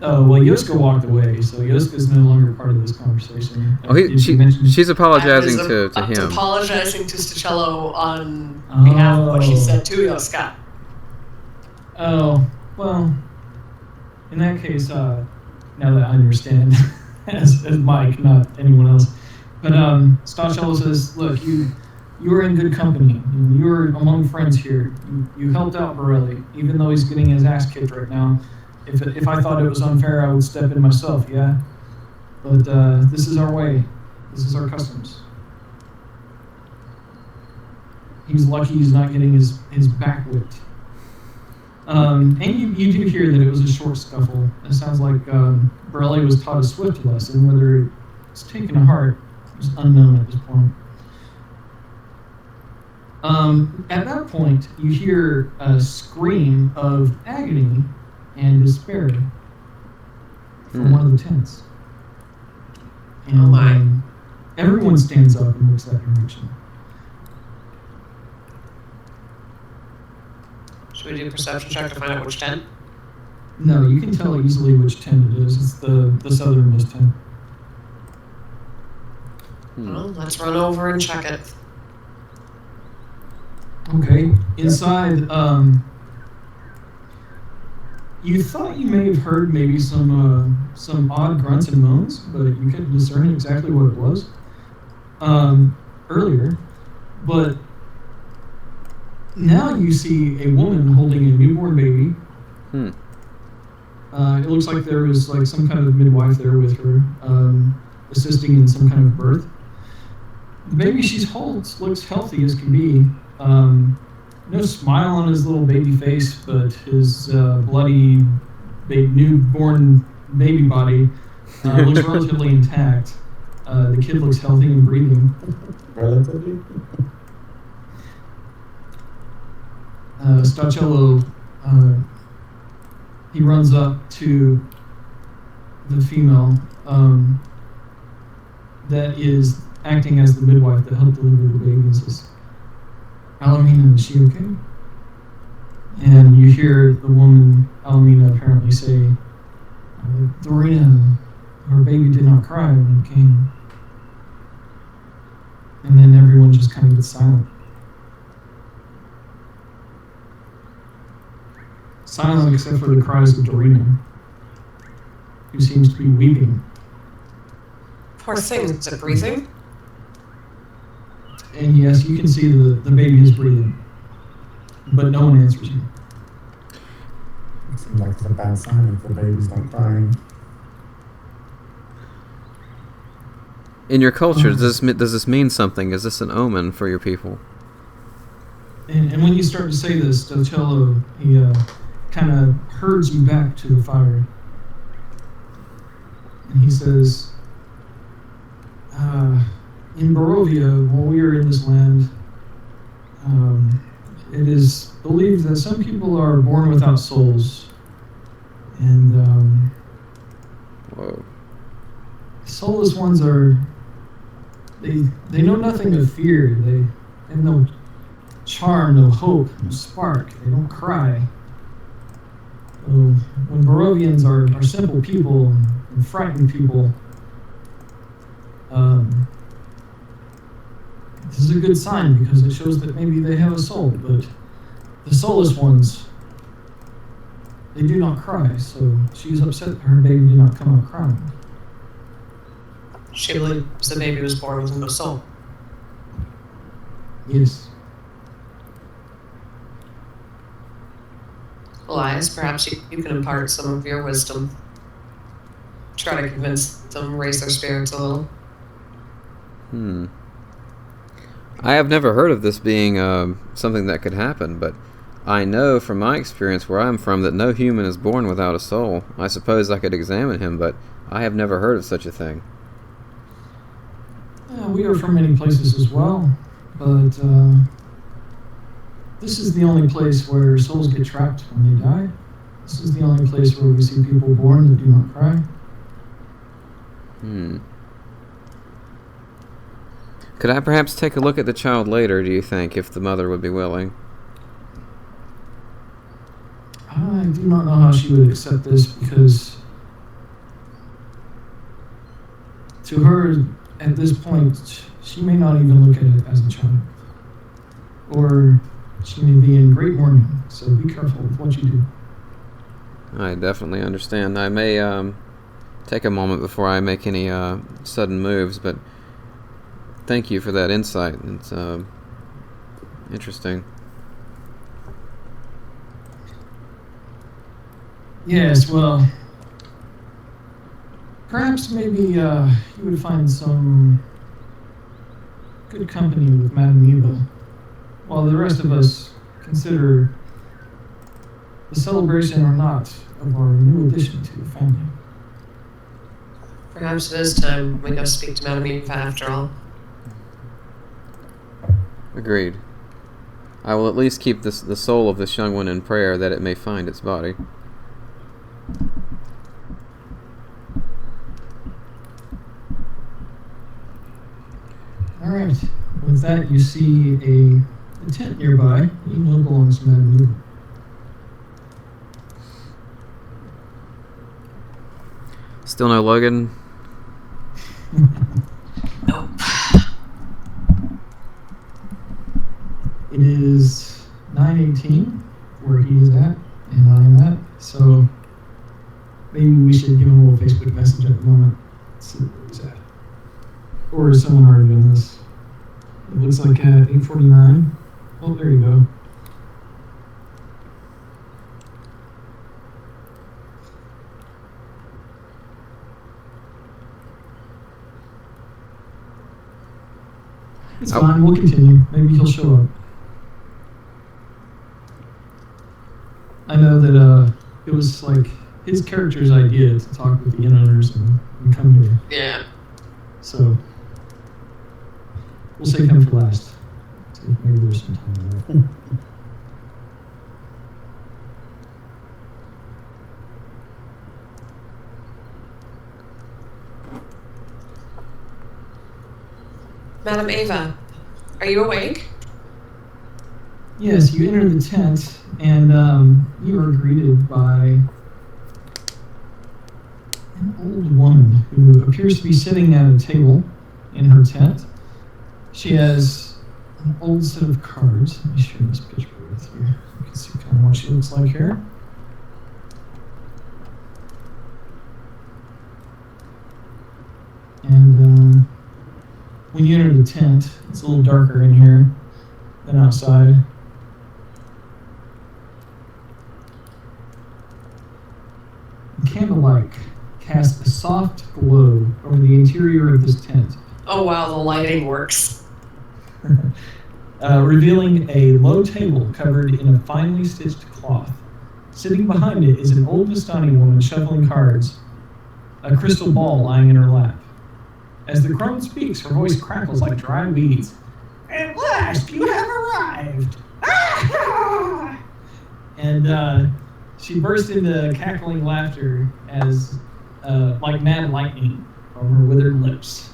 Speaker 3: Oh, well, Yoska walked away, so Yoska's no longer part of this conversation.
Speaker 2: Oh, she's apologizing to
Speaker 1: I was
Speaker 2: him.
Speaker 1: apologizing to Stacello on behalf of what she said to Yoska.
Speaker 3: Oh, well, in that case, now that I understand, as Mike, not anyone else, but Stacello says, look, you are in good company. You are among friends here. You helped out Borelli, even though he's getting his ass kicked right now. If I thought it was unfair, I would step in myself, yeah? But this is our way. This is our customs. He's lucky he's not getting his back whipped. And you do hear that it was a short scuffle. It sounds like Borelli was taught a swift lesson. Whether it's taken to heart is unknown at this point. At that point, you hear a scream of agony and despair from one of the tents. And
Speaker 1: Oh my.
Speaker 3: Everyone stands up and looks that direction.
Speaker 1: Should we do a perception check to find out which tent?
Speaker 3: No, you can tell easily which tent it is. It's the southernmost tent.
Speaker 1: Well, let's run over and check it.
Speaker 3: Okay. Inside, you thought you may have heard maybe some odd grunts and moans, but you couldn't discern exactly what it was earlier. But now you see a woman holding a newborn baby. It looks like there was like some kind of midwife there with her, assisting in some kind of birth. The baby she holds looks healthy as can be. No smile on his little baby face, but his bloody newborn baby body looks relatively intact. The kid looks healthy and breathing.
Speaker 4: Relatively?
Speaker 3: Stacello, he runs up to the female that is acting as the midwife that helped deliver the baby and says, Alamina, is she okay? And you hear the woman, Alamina, apparently say, Dorina, her baby did not cry when it came. And then everyone just kind of gets silent. Silent except for the cries of Dorina, who seems to be weeping.
Speaker 1: Poor thing, is it breathing?
Speaker 3: And yes, you can see the baby is breathing, but no one answers you.
Speaker 4: It seems like it's a bad sign if the baby's not crying.
Speaker 2: In your culture, does this mean something? Is this an omen for your people?
Speaker 3: And when you start to say this, Stacello, he kind of herds you back to the fire. And he says, in Barovia, while we are in this land, it is believed that some people are born without souls. And
Speaker 2: Whoa.
Speaker 3: soulless ones are, they know nothing of fear. They have no charm, no hope, no spark. They don't cry. So when Barovians are simple people and frightened people, This is a good sign because it shows that maybe they have a soul, but the soulless ones, they do not cry, so she's upset that her baby did not come out crying.
Speaker 1: She believes the baby was born with no soul.
Speaker 3: Yes.
Speaker 1: Elias, perhaps you can impart some of your wisdom. Try to convince them, raise their spirits a little.
Speaker 2: I have never heard of this being something that could happen, but I know from my experience where I'm from that no human is born without a soul. I suppose I could examine him, but I have never heard of such a thing.
Speaker 3: We are from many places as well, but this is the only place where souls get trapped when they die. This is the only place where we see people born that do not cry.
Speaker 2: Could I perhaps take a look at the child later, do you think, if the mother would be willing?
Speaker 3: I do not know how she would accept this because to her, at this point, she may not even look at it as a child. Or she may be in great mourning, so be careful with what you do.
Speaker 2: I definitely understand. I may take a moment before I make any sudden moves, but thank you for that insight. It's interesting.
Speaker 3: Yes, well, perhaps maybe you would find some good company with Madam Eva, while the rest of us consider the celebration or not of our new addition to the family.
Speaker 1: Perhaps it is time we go speak to Madam Eva after all.
Speaker 2: Agreed. I will at least keep the soul of this young one in prayer that it may find its body.
Speaker 3: Alright, with that you see a tent nearby. You know belongs to Madam Eva.
Speaker 2: Still no Logan?
Speaker 1: Nope.
Speaker 3: It is 9:18 where he is at and I am at, so maybe we should give him a little Facebook message at the moment. See where he's at. Or is someone already done this? It looks like at 8:49. Oh, there you go. It's fine, we'll continue. Maybe he'll show up. I know that it was like his character's idea to talk with the inn owners and come here.
Speaker 1: Yeah.
Speaker 3: So we'll save him for last. See if maybe there's some time there.
Speaker 1: Madam Eva, are you awake?
Speaker 3: Yes, you enter the tent and you are greeted by an old woman who appears to be sitting at a table in her tent. She has an old set of cards. Let me share this picture with you. You can see kind of what she looks like here. And when you enter the tent, it's a little darker in here than outside. The candlelight casts a soft glow over the interior of this tent,
Speaker 1: Oh wow, the lighting works.
Speaker 3: revealing a low table covered in a finely stitched cloth. Sitting behind it is an old Vistani woman shuffling cards, a crystal ball lying in her lap. As the crone speaks, her voice crackles like dry weeds. At last, you have arrived! And she burst into cackling laughter as, like mad lightning from her withered lips.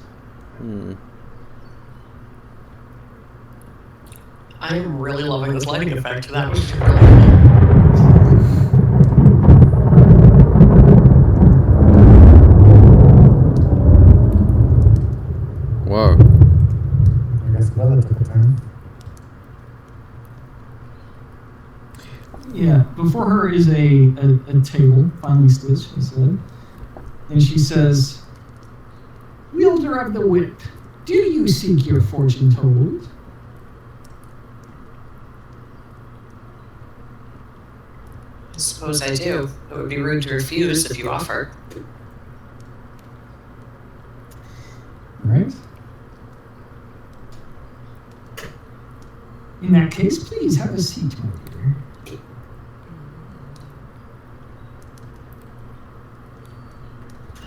Speaker 1: I am really loving this lighting effect. That was really cool.
Speaker 3: Yeah, before her is a table, finely stitched, she said. And she says, "Wielder of the whip, do you seek your fortune told?"
Speaker 1: I suppose I do. It would be rude to refuse if you offer.
Speaker 3: Right? In that case, please have a seat, my dear.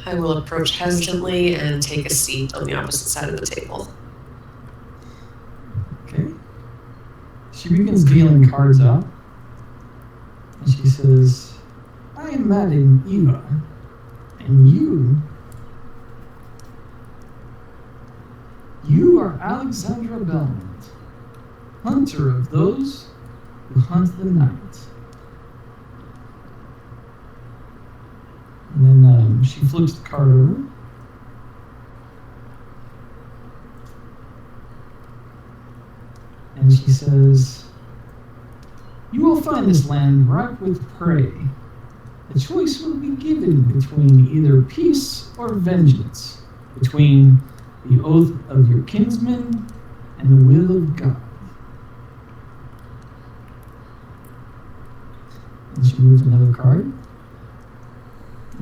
Speaker 1: I will approach hesitantly and take a seat on the opposite side of the table.
Speaker 3: Okay. She begins dealing cards out. And she says, "I am Madam Eva, and you are Alexandra Belmont, hunter of those who hunt the night." And then she flips the card over. And she says, "You will find this land ripe with prey. The choice will be given between either peace or vengeance, between the oath of your kinsmen and the will of God." And she moves another card.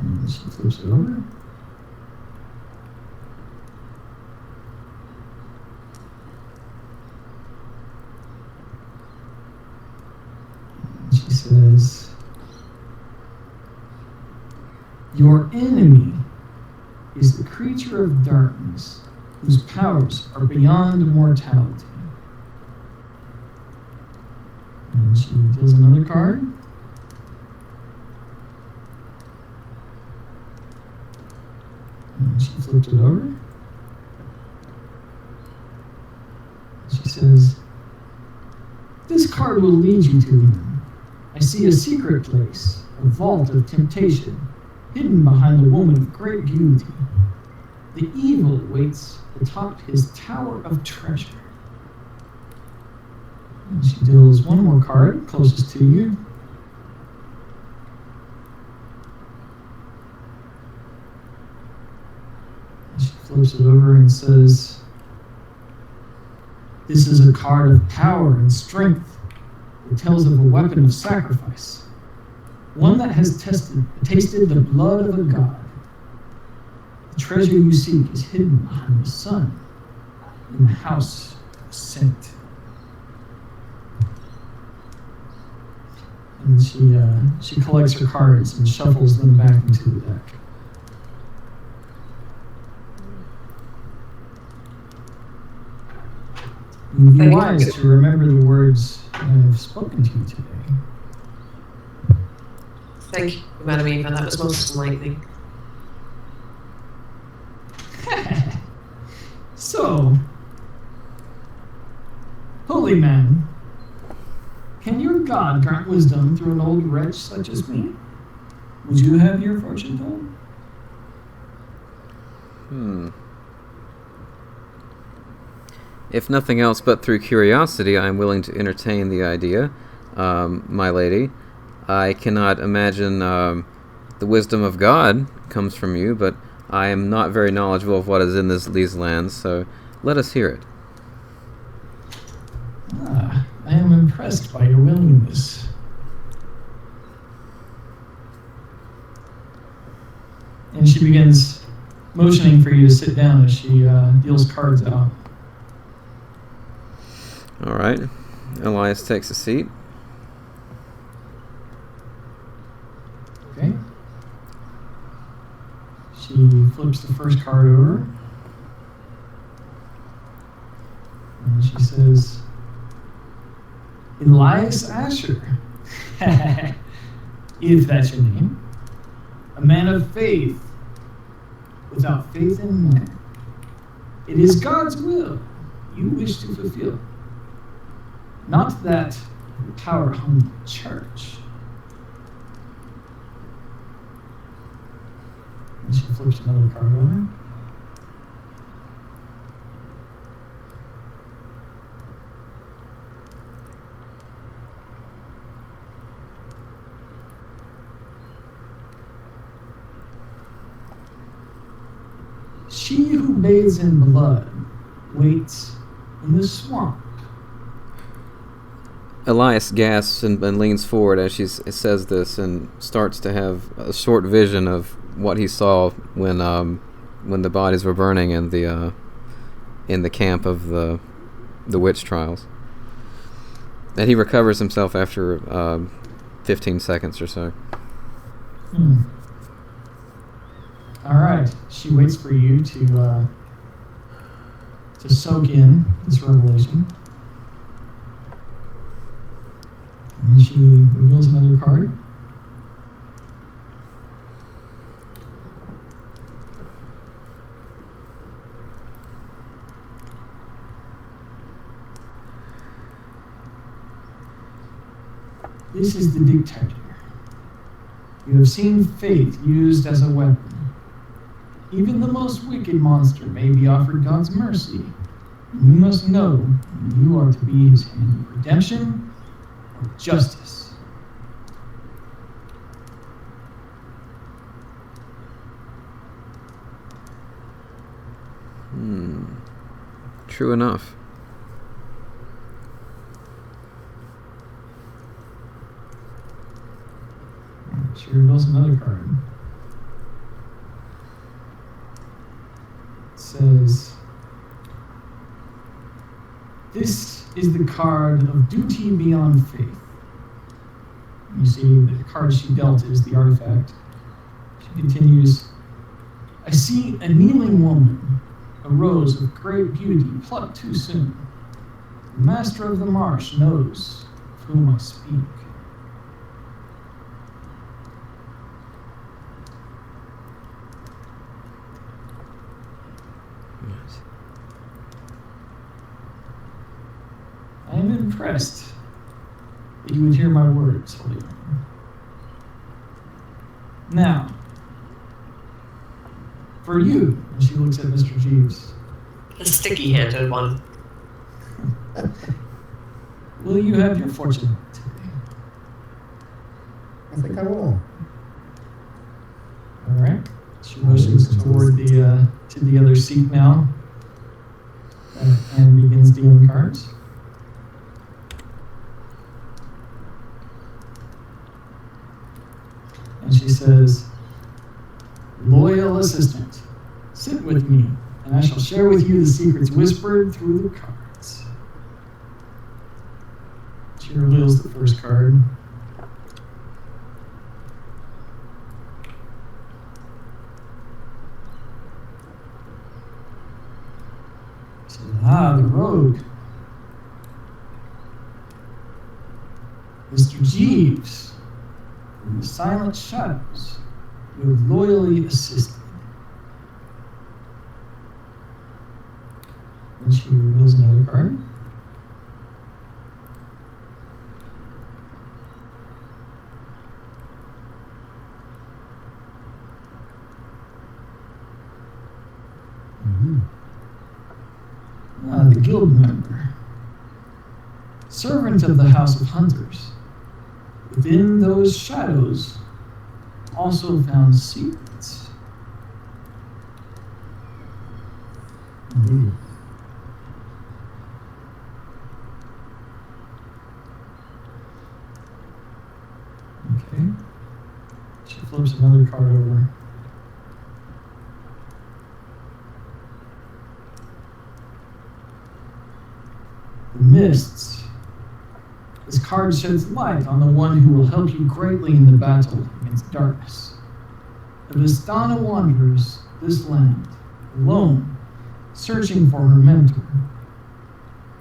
Speaker 3: And she flips it over. And she says, "Your enemy is the creature of darkness, whose powers are beyond mortality." And she deals another card. And she flips it over. She says, "This card will lead you to him. I see a secret place, a vault of temptation, hidden behind a woman of great beauty. The evil waits atop his tower of treasure." And she deals one more card, closest to you. And she flips it over and says, "This is a card of power and strength. It tells of a weapon of sacrifice, one that has tasted the blood of a god. The treasure you seek is hidden behind the sun, in the house of a saint." And she collects her cards and shuffles them back into the deck. And be wise to remember the words I have spoken to you today.
Speaker 1: Thank you, Madam Eva. That was most enlightening.
Speaker 3: So, holy man, can your God grant wisdom through an old wretch such as me? Would you have your fortune told?
Speaker 2: If nothing else but through curiosity, I am willing to entertain the idea, my lady. I cannot imagine the wisdom of God comes from you, but I am not very knowledgeable of what is in these lands, so let us hear it.
Speaker 3: I am impressed by your willingness. And she begins motioning for you to sit down as she deals cards out.
Speaker 2: All right. Elias takes a seat.
Speaker 3: Okay. She flips the first card over. And she says, "Elias Asher, if that's your name, a man of faith, without faith in man. It is God's will you wish to fulfill, not that of the power-hungry church." And she flips another card over. She who bathes in blood waits in the swamp.
Speaker 2: Elias gasps and leans forward as she says this and starts to have a short vision of what he saw when the bodies were burning in the camp of the witch trials. And he recovers himself after 15 seconds or so.
Speaker 3: All right. She waits for you to soak in this revelation. And she reveals another card. This is the dictator. You have seen faith used as a weapon. Even the most wicked monster may be offered God's mercy. And you must know you are to be his hand of redemption or justice.
Speaker 2: True enough.
Speaker 3: She reveals another card. It says, this is the card of duty beyond faith. You see, the card she dealt is the artifact. She continues, I see a kneeling woman, a rose of great beauty plucked too soon. The master of the marsh knows of whom I speak. I am impressed that you would hear my words, Holy One. Now, for you, and she looks at Mr. Jeeves,
Speaker 1: The sticky-handed one.
Speaker 3: will you have your fortune today?
Speaker 4: I think I will.
Speaker 3: All right. She motions toward to the other seat now, and begins dealing cards. And she says, loyal assistant, sit with me, and I shall share with you the secrets whispered through the cards. She reveals the first card. She says, the rogue. Mr. Jeeves. In the silent shadows, you have loyally assisted. And she reveals another card. The guild member, servant of the House of Hunters. Within those shadows, also found secrets. Okay. She flips another card over. The mists. This card sheds light on the one who will help you greatly in the battle against darkness. The Vistana wanders this land, alone, searching for her mentor.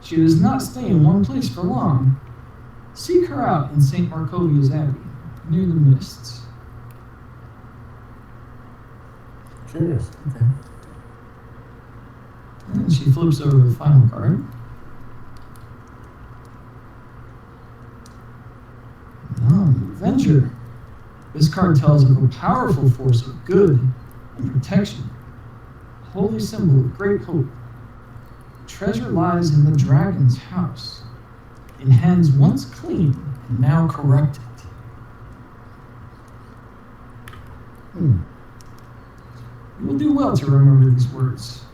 Speaker 3: She does not stay in one place for long. Seek her out in St. Markovia's Abbey, near the mists.
Speaker 4: Curious. Okay.
Speaker 3: And she flips over the final card. Avenger. This card tells of a powerful force of good and protection, a holy symbol of great hope. Treasure lies in the dragon's house, in hands once clean and now corrupted. You will do well to remember these words.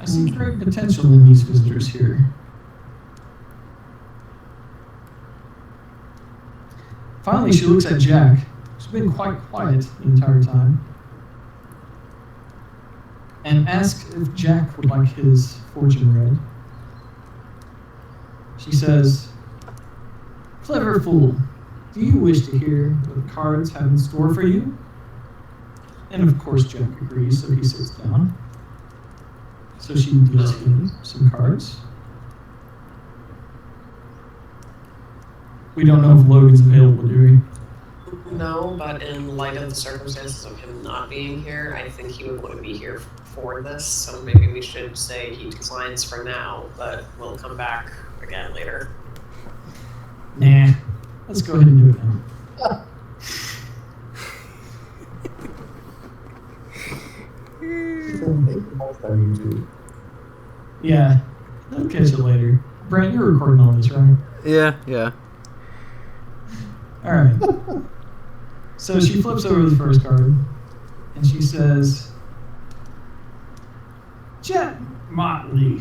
Speaker 3: I see great potential in these visitors here. Finally, she looks at Jack, who's been quite quiet the entire time, and asks if Jack would like his fortune read. She says, "Clever fool, do you wish to hear what the cards have in store for you?" And of course Jack agrees, so he sits down. So she deals him some cards. We don't know if Logan's available, do we?
Speaker 1: No, but in light of the circumstances of him not being here, I think he would want to be here for this, so maybe we should say he declines for now, but we'll come back again later.
Speaker 3: Nah, let's go ahead and do it now. Yeah, they'll catch it later. Brent, you're recording all this, right?
Speaker 2: Yeah.
Speaker 3: Alright. So she flips over the first card, and she says, "Jet Motley.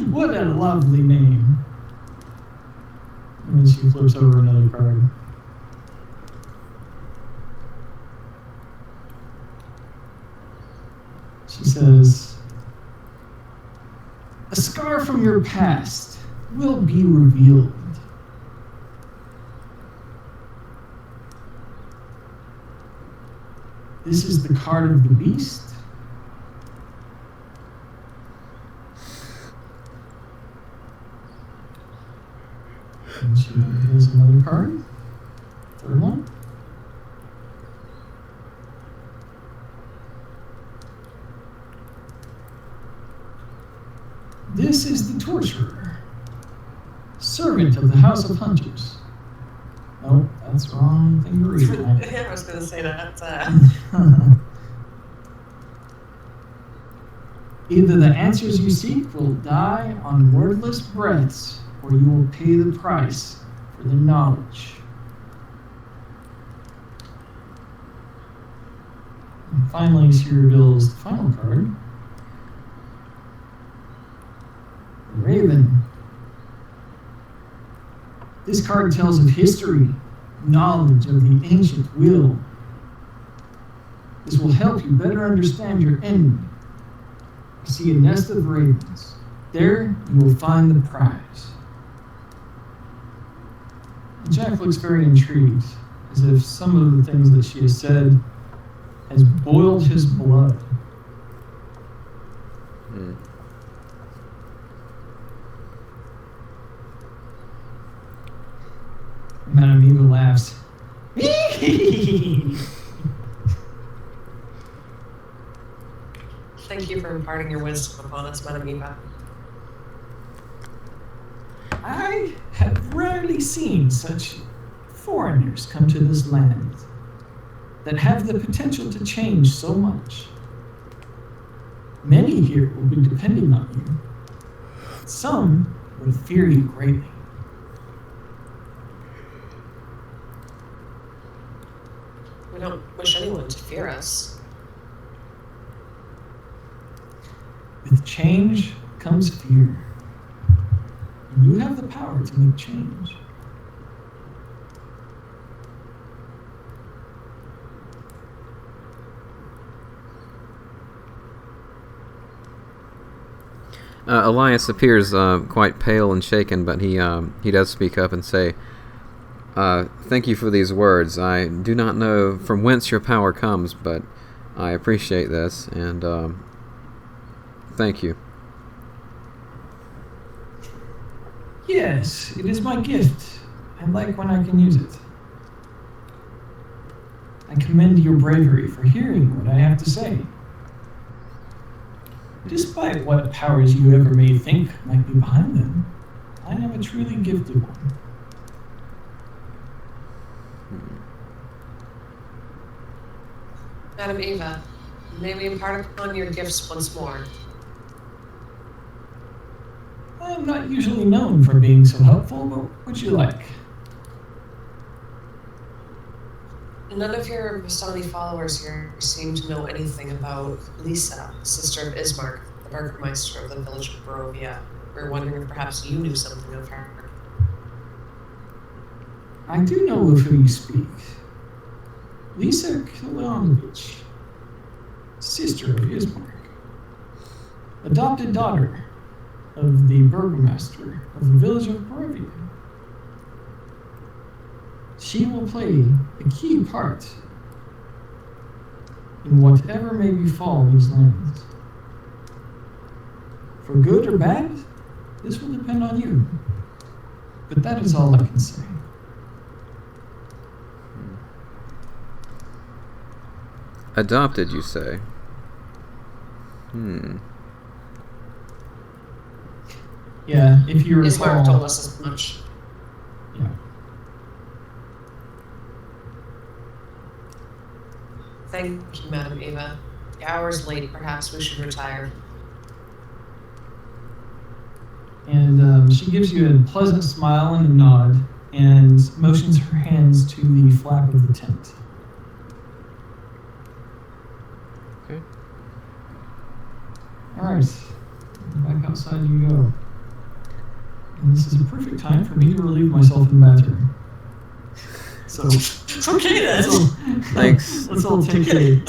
Speaker 3: What a lovely name." And then she flips over another card. She says, "A scar from your past will be revealed." This is the card of the beast. And she reveals another card. Third one. This is the torturer, servant of the House of Hunters. Oh, that's the wrong thing to read.
Speaker 1: Yeah, I was going to say that.
Speaker 3: Either the answers you seek will die on wordless breaths, or you will pay the price for the knowledge. And finally, she reveals the final card. Raven. This card tells of history, knowledge of the ancient will. This will help you better understand your enemy. You see a nest of ravens. There you will find the prize. And Jack looks very intrigued, as if some of the things that she has said has boiled his blood. Madam Eva laughs.
Speaker 1: Thank you for imparting your wisdom upon us, Madam Eva.
Speaker 3: I have rarely seen such foreigners come to this land that have the potential to change so much. Many here will be depending on you. Some will fear you greatly.
Speaker 1: We don't wish anyone to fear us.
Speaker 3: With change comes fear. And you have the power to make change.
Speaker 2: Elias appears quite pale and shaken, but he does speak up and say, "Thank you for these words. I do not know from whence your power comes, but I appreciate this, and thank you."
Speaker 3: Yes, it is my gift. I like when I can use it. I commend your bravery for hearing what I have to say. Despite what powers you ever may think might be behind them, I am a truly gifted one.
Speaker 1: Madam Eva, may we impart upon your gifts once more?
Speaker 3: I am not usually known for being so helpful, but what would you like?
Speaker 1: None of your Vistani followers here seem to know anything about Lisa, sister of Ismark, the Burgermeister of the village of Barovia. We're wondering if perhaps you knew something of her.
Speaker 3: I do know of who you speak. Lisa Kilanovich, sister of Ismark, adopted daughter of the Burgomaster of the village of Barovia. She will play a key part in whatever may befall these lands. For good or bad, this will depend on you. But that is all I can say.
Speaker 2: Adopted, you say?
Speaker 3: Yeah, if you recall.
Speaker 1: Ismark told us as much.
Speaker 3: Yeah.
Speaker 1: Thank you, Madam Eva. The hour's late. Perhaps we should retire.
Speaker 3: And she gives you a pleasant smile and a nod and motions her hands to the flap of the tent.
Speaker 2: Okay.
Speaker 3: Alright, back outside you go. And this is a perfect time for me to relieve myself in the bathroom. So,
Speaker 1: Okay then.
Speaker 2: Thanks.
Speaker 3: Let's all take a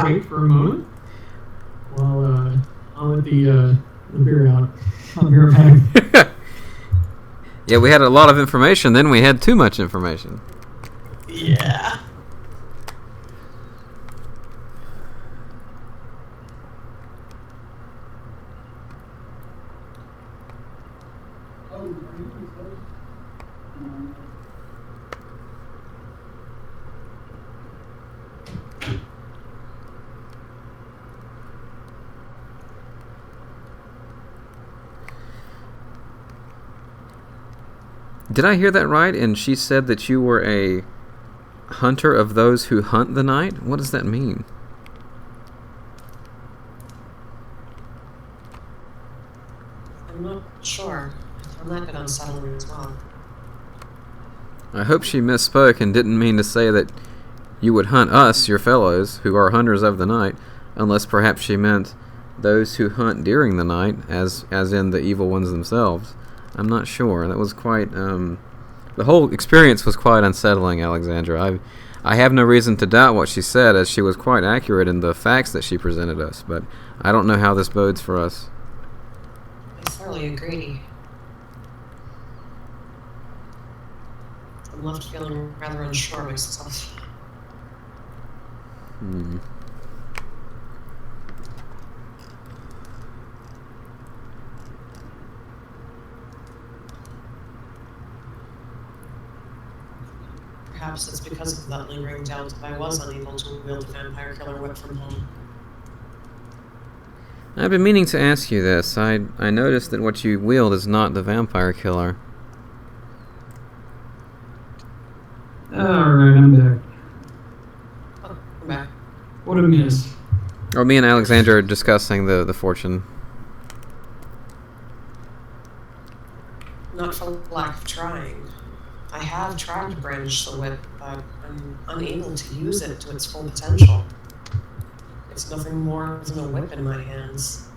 Speaker 3: break for a moment while I'll let the beer out. Not beer bag.
Speaker 2: Yeah, we had a lot of information, then we had too much information.
Speaker 1: Yeah.
Speaker 2: Did I hear that right? And she said that you were a hunter of those who hunt the night? What does that mean?
Speaker 1: I'm not sure. I found that a bit unsettling as well.
Speaker 2: I hope she misspoke and didn't mean to say that you would hunt us, your fellows, who are hunters of the night, unless perhaps she meant those who hunt during the night, as in the evil ones themselves. I'm not sure. That was quite, the whole experience was quite unsettling, Alexandra. I have no reason to doubt what she said, as she was quite accurate in the facts that she presented us, but I don't know how this bodes for us.
Speaker 1: I thoroughly agree. I'm left feeling rather unsure myself. Perhaps it's because of that lingering doubt that I was unable to wield the vampire killer whip from home.
Speaker 2: I've been meaning to ask you this. I noticed that what you wield is not the vampire killer.
Speaker 3: Alright, I'm back.
Speaker 1: Oh, I'm back.
Speaker 3: What a miss.
Speaker 2: Or me and Alexandra are discussing the fortune.
Speaker 1: Not for lack of trying. I have tried to brandish the whip, but I'm unable to use it to its full potential. It's nothing more than a whip in my hands.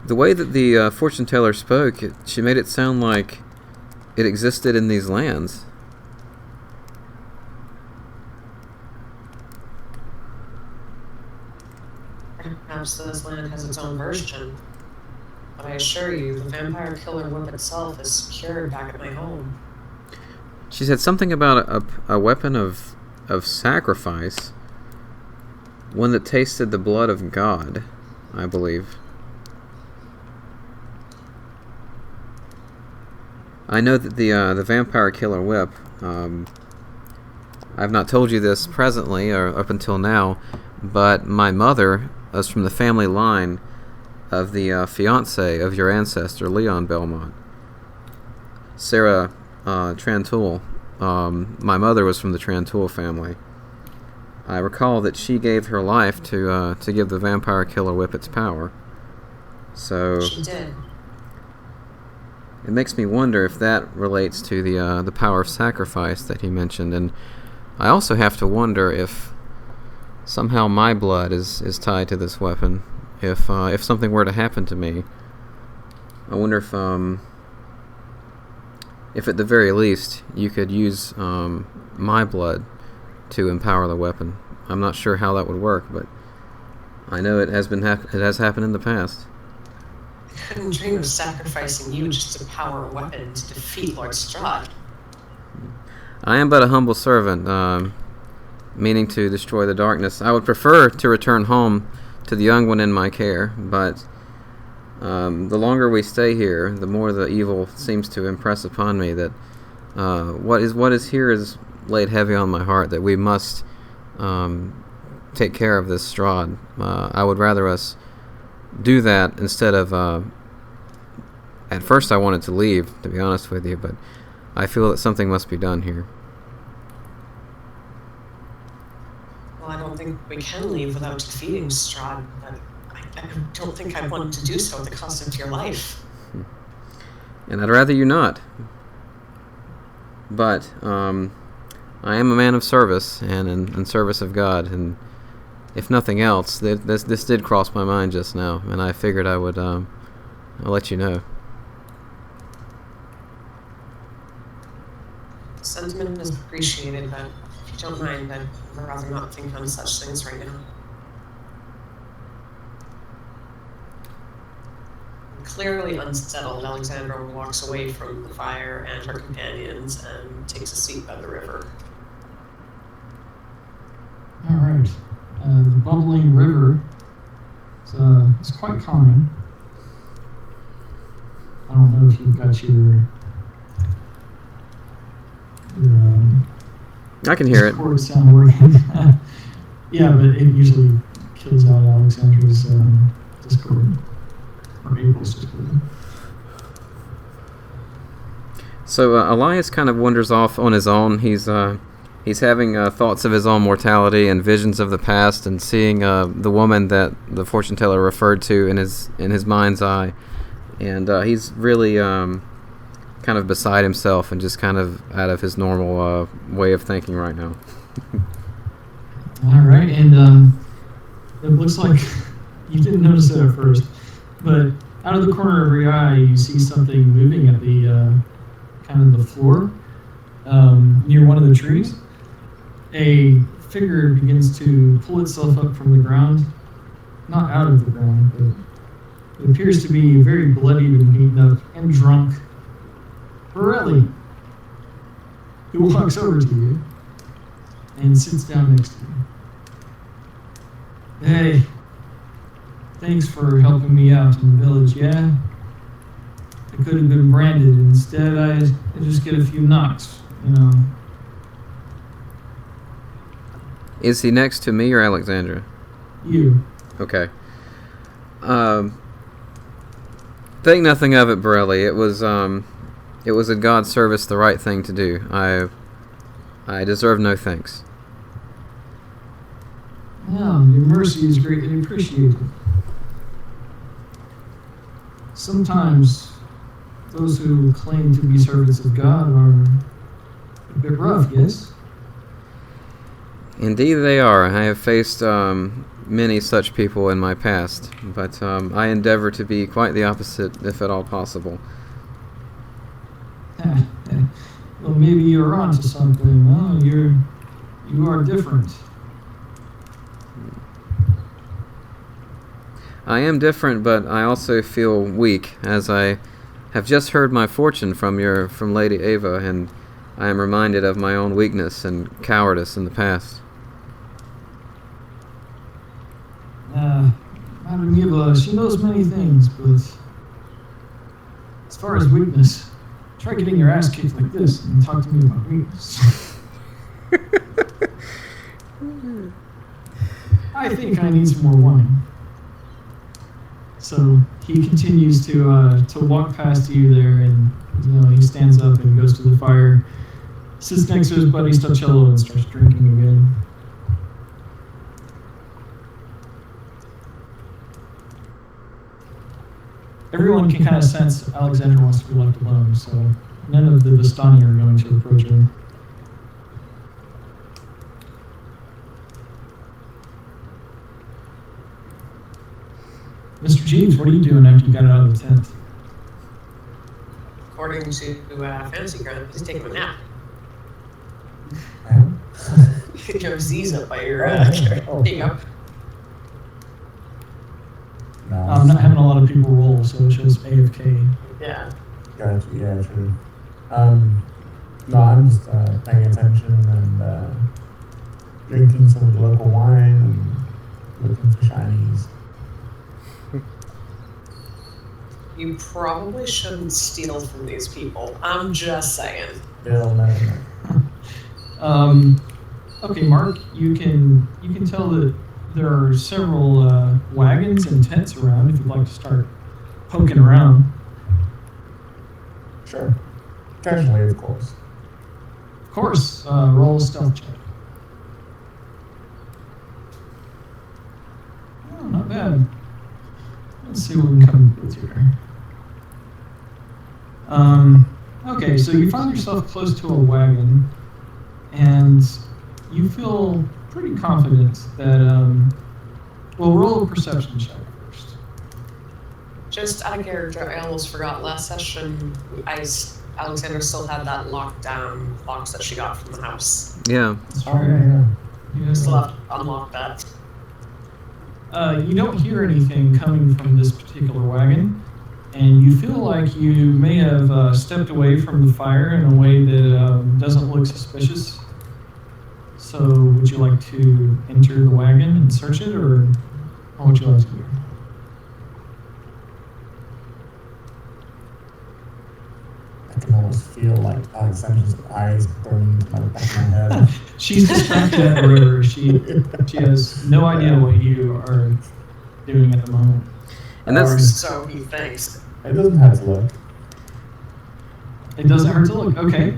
Speaker 2: The way that the fortune teller spoke, she made it sound like it existed in these lands.
Speaker 1: Perhaps this land has its own version. But I assure you, the vampire killer whip itself is secured back at my home.
Speaker 2: She said something about a weapon of sacrifice. One that tasted the blood of God, I believe. I know that the vampire killer whip, I've not told you this presently, or up until now, but my mother was from the family line of the fiancé of your ancestor, Leon Belmont. Sarah Trantoul. My mother was from the Trantoul family. I recall that she gave her life to give the vampire killer whip its power. So
Speaker 1: She did.
Speaker 2: it makes me wonder if that relates to the power of sacrifice that he mentioned, and I also have to wonder if somehow my blood is tied to this weapon. If something were to happen to me, I wonder if at the very least you could use my blood to empower the weapon. I'm not sure how that would work, but I know it has happened in the past.
Speaker 1: I couldn't dream of sacrificing you just to power a weapon to defeat Lord Strahd.
Speaker 2: I am but a humble servant, meaning to destroy the darkness. I would prefer to return home to the young one in my care, but the longer we stay here, the more the evil seems to impress upon me that what is here is laid heavy on my heart, that we must take care of this Strahd. I would rather us do that instead of at first I wanted to leave, to be honest with you, but I feel that something must be done here.
Speaker 1: Well, I don't think we can leave without defeating Strahd, but I don't think I want to do so at the cost of your life.
Speaker 2: And I'd rather you not. But I am a man of service and in service of God, and if nothing else, this did cross my mind just now, and I figured I would I'll let you know.
Speaker 1: Sentiment is appreciated, but if you don't mind, I'd rather not think on such things right now. Clearly unsettled, Alexandra walks away from the fire and her companions and takes a seat by the river.
Speaker 3: All right. The bubbling river is quite calming. I don't know if you've got your
Speaker 2: I can hear it.
Speaker 3: Discord sound working. Yeah, but it usually kills out Alexandra's Discord. Or April's Discord.
Speaker 2: So Elias kind of wanders off on his own. He's having thoughts of his own mortality and visions of the past, and seeing the woman that the fortune teller referred to in his mind's eye, and he's really kind of beside himself and just kind of out of his normal way of thinking right now.
Speaker 3: All right, and it looks like you didn't notice it at first, but out of the corner of your eye, you see something moving at the kind of the floor near one of the trees. A figure begins to pull itself up from the ground, not out of the ground, but it appears to be very bloodied and beaten up and drunk. Borelli, who walks over to you and sits down next to you. Hey, thanks for helping me out in the village, yeah? I could have been branded. Instead, I just get a few knocks, you know.
Speaker 2: Is he next to me or Alexandra?
Speaker 3: You.
Speaker 2: Okay. Think nothing of it, Borelli. It was in God's service the right thing to do. I deserve no thanks.
Speaker 3: Yeah, your mercy is greatly appreciated. Sometimes those who claim to be servants of God are a bit rough, yes?
Speaker 2: Indeed they are. I have faced many such people in my past, but I endeavor to be quite the opposite, if at all possible.
Speaker 3: Well, maybe you're onto something. Well, you are different.
Speaker 2: I am different, but I also feel weak, as I have just heard my fortune from Lady Eva, and I am reminded of my own weakness and cowardice in the past.
Speaker 3: Madam Eva, she knows many things, but as far as weakness, try getting your ass kicked like this and talk to me about weakness. I think I need some more wine. So he continues to walk past you there, and he stands up and goes to the fire, sits next to his buddy Stocello, and starts drinking again. everyone can kind of sense Alexandra wants to be left alone, so none of the Vistani are going to approach her. Mr. Jeeves, what are you doing after you got out of the tent?
Speaker 1: According to Fancy Ground, he's taking a nap. Your Z's up by your there you go.
Speaker 4: No,
Speaker 3: I'm not having a lot of people roll, so it shows AFK.
Speaker 1: Yeah.
Speaker 4: Gotcha, yeah, true. No, I'm just paying attention and drinking some of the local wine and looking for shinies.
Speaker 1: You probably shouldn't steal from these people. I'm just saying.
Speaker 4: Bill, no.
Speaker 3: Okay, Mark, you can tell that there are several wagons and tents around if you'd like to start poking around.
Speaker 4: Sure. Casually, of course.
Speaker 3: Of course, roll a stealth check. Oh, not bad. Let's see what we can come up with here. Okay, so you find yourself close to a wagon, and you feel pretty confident that, well, roll a perception check first.
Speaker 1: Just out of character, I almost forgot. Last session, Alexandra still had that lockdown box that she got from the house.
Speaker 2: Yeah.
Speaker 3: That's
Speaker 4: Oh, yeah.
Speaker 3: You guys
Speaker 1: Still have to unlock that.
Speaker 3: You don't hear anything coming from this particular wagon, and you feel like you may have stepped away from the fire in a way that doesn't look suspicious. So, would you like to enter the wagon and search it, or what would you like to do?
Speaker 4: I can almost feel like Alexandra's eyes burning into my back of my head.
Speaker 3: She's distracted at the river. She has no idea what you are doing at the moment.
Speaker 2: And that's
Speaker 1: So he thinks.
Speaker 4: It doesn't have to look.
Speaker 3: It doesn't hurt to look. Okay.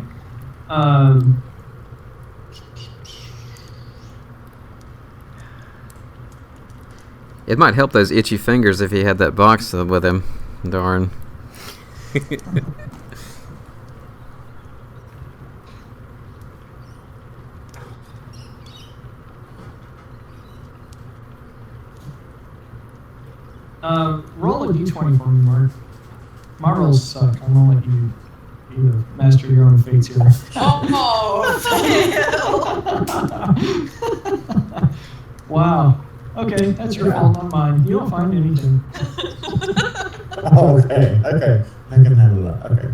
Speaker 2: it might help those itchy fingers if he had that box with him. Darn.
Speaker 3: Roll a d20 for me, Mark. My rolls suck. I'm gonna let you master your own fates here.
Speaker 1: Oh,
Speaker 3: Wow. Okay, that's your fault, not mine. You don't find anything.
Speaker 4: Oh, okay. I can handle that. Okay.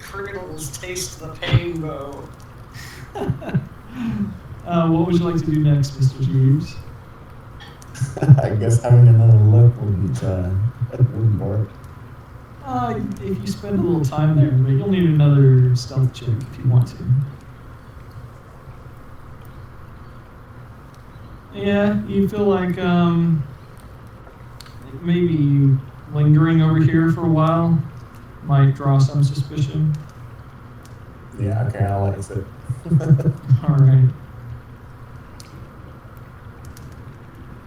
Speaker 1: Criminals taste the pain, though.
Speaker 3: What would you like to do next, Mr. Jeeves?
Speaker 4: I guess having another look wouldn't work.
Speaker 3: If you spend a little time there, but you'll need another stealth check if you want to. Yeah, you feel like maybe lingering over here for a while might draw some suspicion.
Speaker 4: Yeah, okay, I'll exit.
Speaker 3: All right.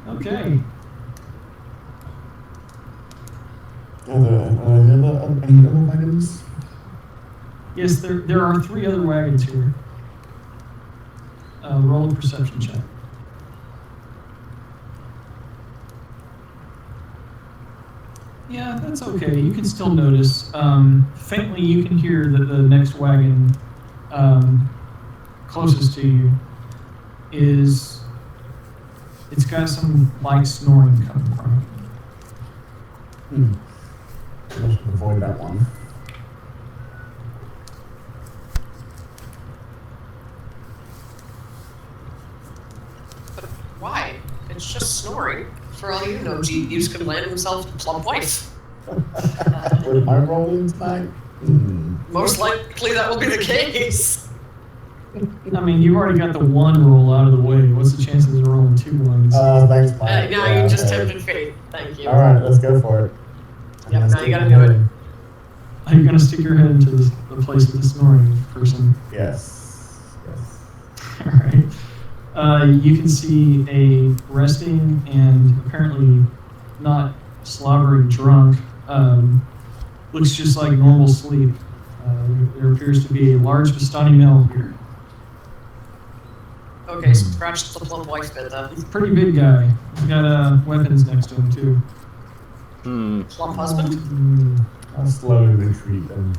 Speaker 3: Okay.
Speaker 4: Any other wagons?
Speaker 3: Yes, there are 3 other wagons here. Roll a perception check. Yeah, that's okay. You can still notice. Faintly, you can hear that the next wagon closest to you it's got some light snoring coming from it.
Speaker 4: I should avoid that one.
Speaker 1: But why? It's just snoring. For all you know, Jeeves could land himself a plump wife.
Speaker 4: With my rolling tonight?
Speaker 1: Most likely that will be the case.
Speaker 3: I mean, you've already got the 1 roll out of the way. What's the chances of rolling 2 ones?
Speaker 4: Thanks, Mike.
Speaker 1: Now
Speaker 4: Yeah,
Speaker 1: you just
Speaker 4: okay.
Speaker 1: tempted fate. Thank you.
Speaker 4: Alright, let's go for it.
Speaker 1: Yep, now you gotta do it.
Speaker 3: Are you going to stick your head into the place with the snoring person?
Speaker 4: Yes.
Speaker 3: All right. You can see a resting and apparently not slobbering drunk. Looks just like normal sleep. There appears to be a large Vistani male here.
Speaker 1: Okay, scratch the plump wife bit then.
Speaker 3: Pretty big guy. He's got weapons next to him too.
Speaker 1: Plump husband?
Speaker 4: I'll slowly retreat then.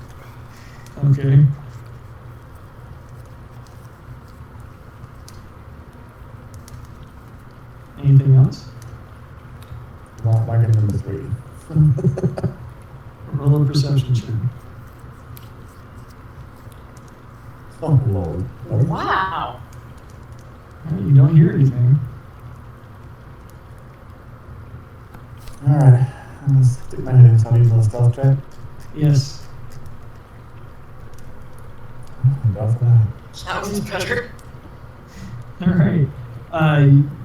Speaker 3: Okay. Anything else?
Speaker 4: Not like in number 3.
Speaker 3: Roll a perception check.
Speaker 4: Oh lord.
Speaker 1: Wow.
Speaker 3: You don't hear anything.
Speaker 4: Alright, I'm gonna stick my head inside using a stealth check.
Speaker 3: Yes.
Speaker 4: Go for that.
Speaker 1: That was better.
Speaker 3: All right.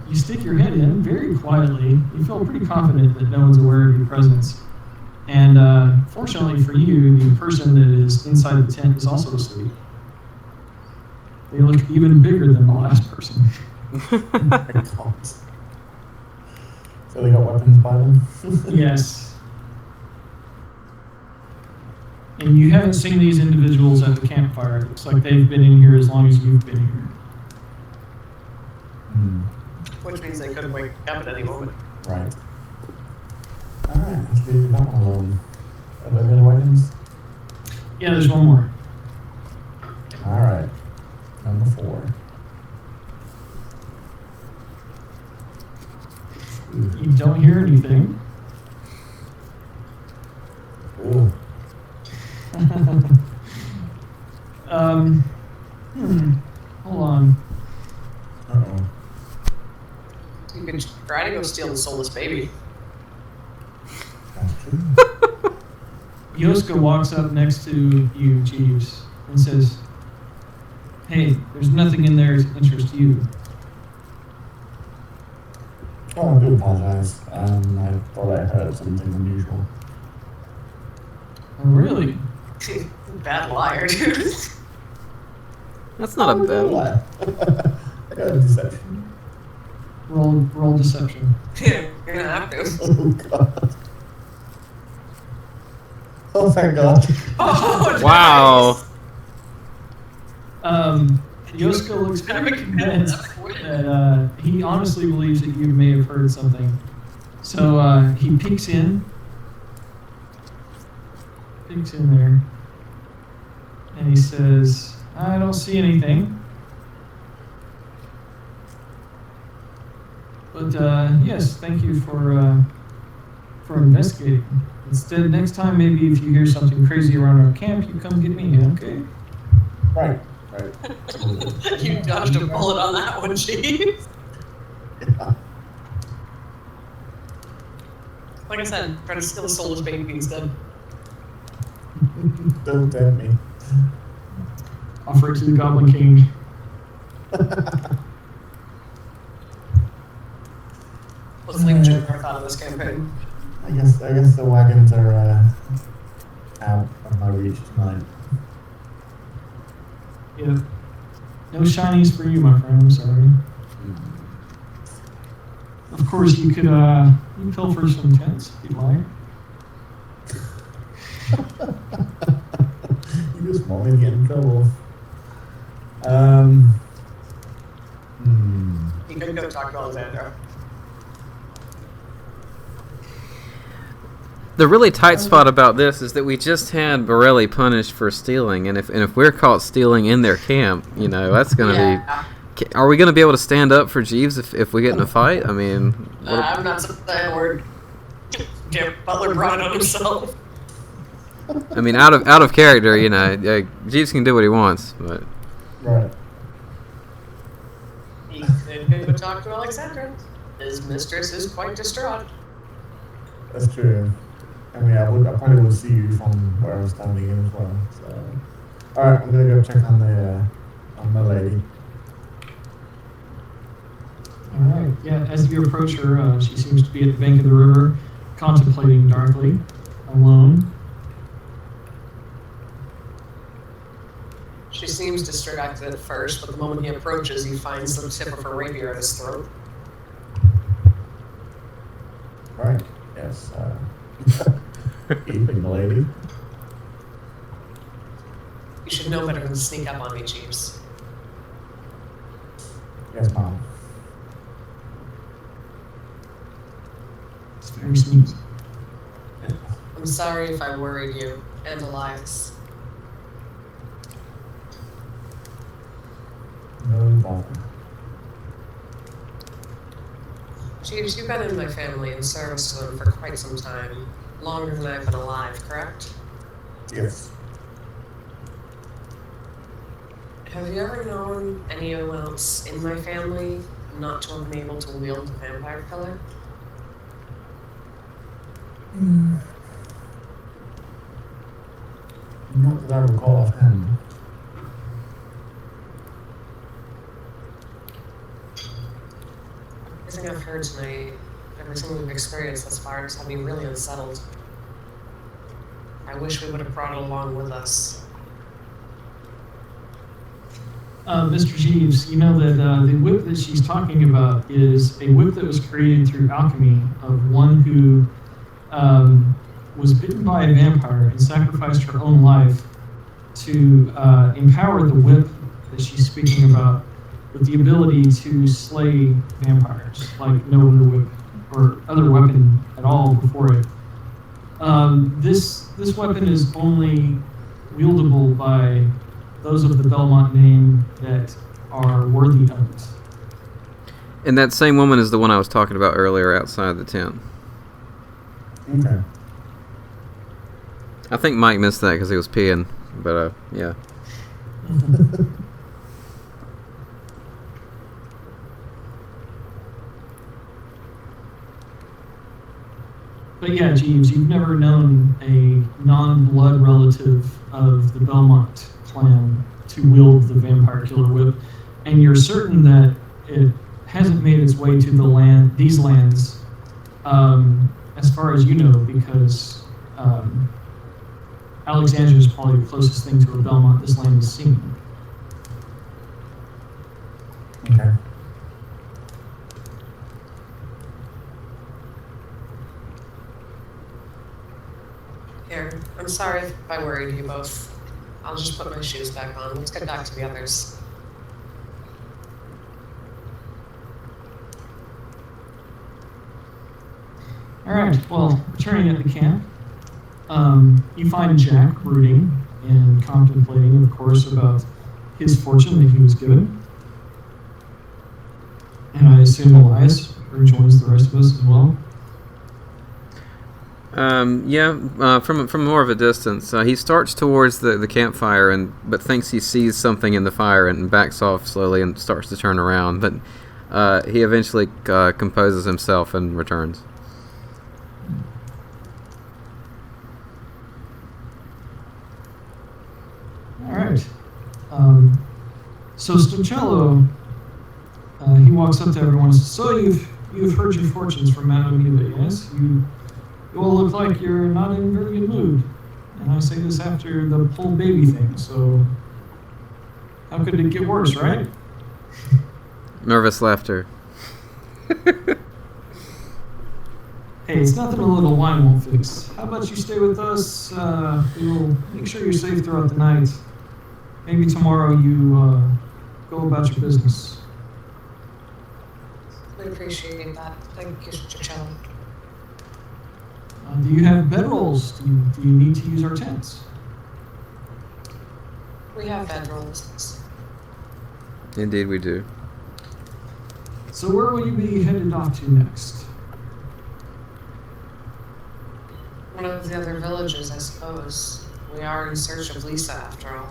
Speaker 3: You stick your head in very quietly. You feel pretty confident that no one's aware of your presence. And fortunately for you, the person that is inside the tent is also asleep. They look even bigger than the last person.
Speaker 4: So they got weapons by them?
Speaker 3: Yes. And you haven't seen these individuals at the campfire. It looks like they've been in here as long as you've been here.
Speaker 1: Which means they could wake up at any moment.
Speaker 4: Right. Alright, let's leave that one alone. Are there any weapons?
Speaker 3: Yeah, there's one more.
Speaker 4: Alright. Number 4.
Speaker 3: You don't hear anything.
Speaker 4: Ooh.
Speaker 3: Hold on.
Speaker 4: Uh-oh.
Speaker 1: You can try to go steal the soulless baby.
Speaker 4: That's true.
Speaker 3: Yoska walks up next to you, Jeeves, and says, "Hey, there's nothing in there to interest you."
Speaker 4: Oh, I do apologize. I thought I heard something unusual.
Speaker 3: Oh, really?
Speaker 1: Bad liar, dude.
Speaker 2: That's not a bad one.
Speaker 4: I got a deception.
Speaker 3: Roll deception.
Speaker 1: Yeah, you're gonna have to.
Speaker 4: Oh god. Oh thank god.
Speaker 1: Oh,
Speaker 2: Wow.
Speaker 3: Yoska looks very convinced that he honestly believes that you may have heard something. So he peeks in there, and he says, "I don't see anything. But yes, thank you for investigating. Instead, next time, maybe if you hear something crazy around our camp, you come get me, okay?"
Speaker 4: Right.
Speaker 1: You dodged a bullet on that one, Chief.
Speaker 4: Yeah.
Speaker 1: Like I said, try to steal the soulless baby instead.
Speaker 4: Don't tempt me.
Speaker 3: Offer it to the Goblin King.
Speaker 1: Let's leave Joker out of this campaign.
Speaker 4: I guess the wagons are out of my reach tonight.
Speaker 3: Yeah. No shinies for you, my friend. I'm sorry. Of course, you could pilfer some tents if you'd like.
Speaker 4: You just want me to get in trouble.
Speaker 1: You could go talk to Alexandra.
Speaker 2: The really tight spot about this is that we just had Borelli punished for stealing, and if we're caught stealing in their camp, you know, that's gonna be. Are we gonna be able to stand up for Jeeves if we get in a fight? I mean,
Speaker 1: I'm not saying a word. Butler brought it on himself.
Speaker 2: I mean, out of character, you know, Jeeves can do what he wants, but.
Speaker 4: Right.
Speaker 1: He could go talk to Alexandra. His mistress is quite distraught.
Speaker 4: That's true. I mean, I probably would see you from where I was standing in as well. So, all right, I'm gonna go check on my lady.
Speaker 3: All right. Yeah. As you approach her, she seems to be at the bank of the river, contemplating darkly, alone.
Speaker 1: She seems distracted at first, but the moment he approaches, he finds the tip of her rapier at his throat.
Speaker 4: Right. Yes, evening, lady.
Speaker 1: You should know better than to sneak up on me, Jeeves.
Speaker 4: Yes, Mom.
Speaker 3: It's very sneaky.
Speaker 1: I'm sorry if I worried you, and Elias.
Speaker 4: No bother.
Speaker 1: Jeeves, you've been in my family and service to them for quite some time. Longer than I've been alive, correct?
Speaker 4: Yes.
Speaker 1: Have you ever known anyone else in my family not to have been able to wield the vampire killer?
Speaker 4: Not that I recall offhand.
Speaker 1: Everything I've heard tonight, everything we've experienced thus far has had me really unsettled. I wish we would have brought it along with us.
Speaker 3: Mr. Jeeves, you know that the whip that she's talking about is a whip that was created through alchemy of one who was bitten by a vampire and sacrificed her own life to empower the whip that she's speaking about with the ability to slay vampires like no other whip or other weapon at all before it. This weapon is only wieldable by those of the Belmont name that are worthy of it.
Speaker 2: And that same woman is the one I was talking about earlier outside the tent.
Speaker 4: Okay.
Speaker 2: I think Mike missed that because he was peeing, but yeah.
Speaker 3: But yeah, Jeeves, you've never known a non-blood relative of the Belmont clan to wield the vampire killer whip, and you're certain that it hasn't made its way to these lands, as far as you know, because Alexandria is probably the closest thing to a Belmont this land has seen.
Speaker 4: Okay.
Speaker 1: Here, I'm sorry if I worried you both. I'll just put my shoes back on. Let's get back to the others.
Speaker 3: All right, well, returning at the camp, you find Jack brooding and contemplating, of course, about his fortune that he was given. And I assume Elias rejoins the rest of us as well.
Speaker 2: From more of a distance, he starts towards the campfire, but thinks he sees something in the fire and backs off slowly and starts to turn around. But he eventually composes himself and returns.
Speaker 3: All right. So Stocello, he walks up to everyone and says, "So you've heard your fortunes from Madam Eva, yes? You all look like you're not in a very good mood. And I say this after the whole baby thing, so how could it get worse, right?"
Speaker 2: Nervous laughter.
Speaker 3: Hey, it's nothing a little wine won't fix. How about you stay with us? We'll make sure you're safe throughout the night. Maybe tomorrow you go about your business.
Speaker 1: We appreciate that. Thank you, Stocello.
Speaker 3: Do you have bedrolls? Do you need to use our tents?
Speaker 1: We have bedrolls.
Speaker 2: Indeed, we do.
Speaker 3: So where will you be headed off to next?
Speaker 1: One of the other villages, I suppose. We are in search of Lisa, after all.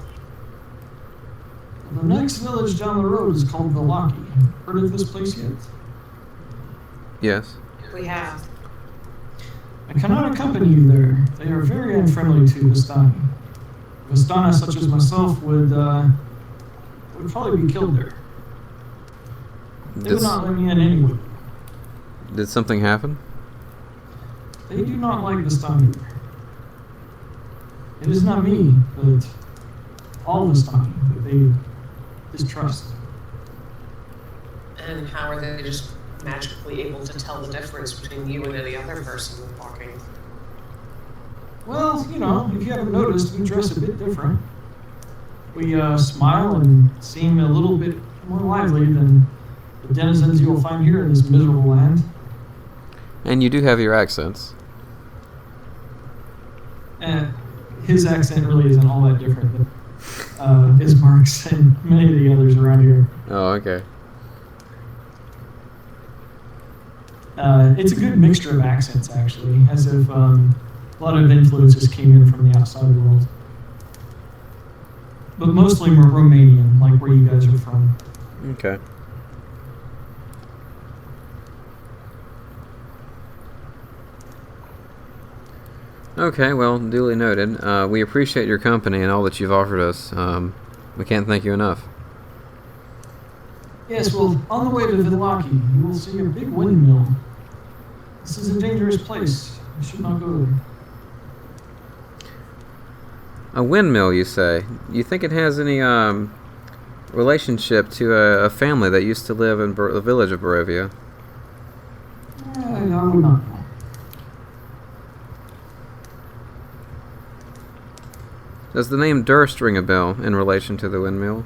Speaker 3: The next village down the road is called Velaki. Heard of this place yet?
Speaker 2: Yes.
Speaker 1: We have.
Speaker 3: I cannot accompany you there. They are very unfriendly to Vistani. Vistana, such as myself, would probably be killed there. They would not let me in anyway.
Speaker 2: Did something happen?
Speaker 3: They do not like Vistani there. It is not me, but all Vistani that they distrust.
Speaker 1: And how are they just magically able to tell the difference between you and any other person walking.
Speaker 3: Well, you know, if you haven't noticed, we dress a bit different. We smile and seem a little bit more lively than the denizens you'll find here in this miserable land.
Speaker 2: And you do have your accents.
Speaker 3: And his accent really isn't all that different than Ismark's and many of the others around here.
Speaker 2: Oh, okay.
Speaker 3: It's a good mixture of accents, actually, as if a lot of influences came in from the outside world. But mostly we're Romanian, like where you guys are from.
Speaker 2: Okay. Okay, well, duly noted. We appreciate your company and all that you've offered us. We can't thank you enough.
Speaker 3: Yes, well, on the way to Villaki, you will see a big windmill. This is a dangerous place. You should not go there.
Speaker 2: A windmill, you say? You think it has any relationship to a family that used to live in the village of Barovia?
Speaker 3: I would not know.
Speaker 2: Does the name Durst ring a bell in relation to the windmill?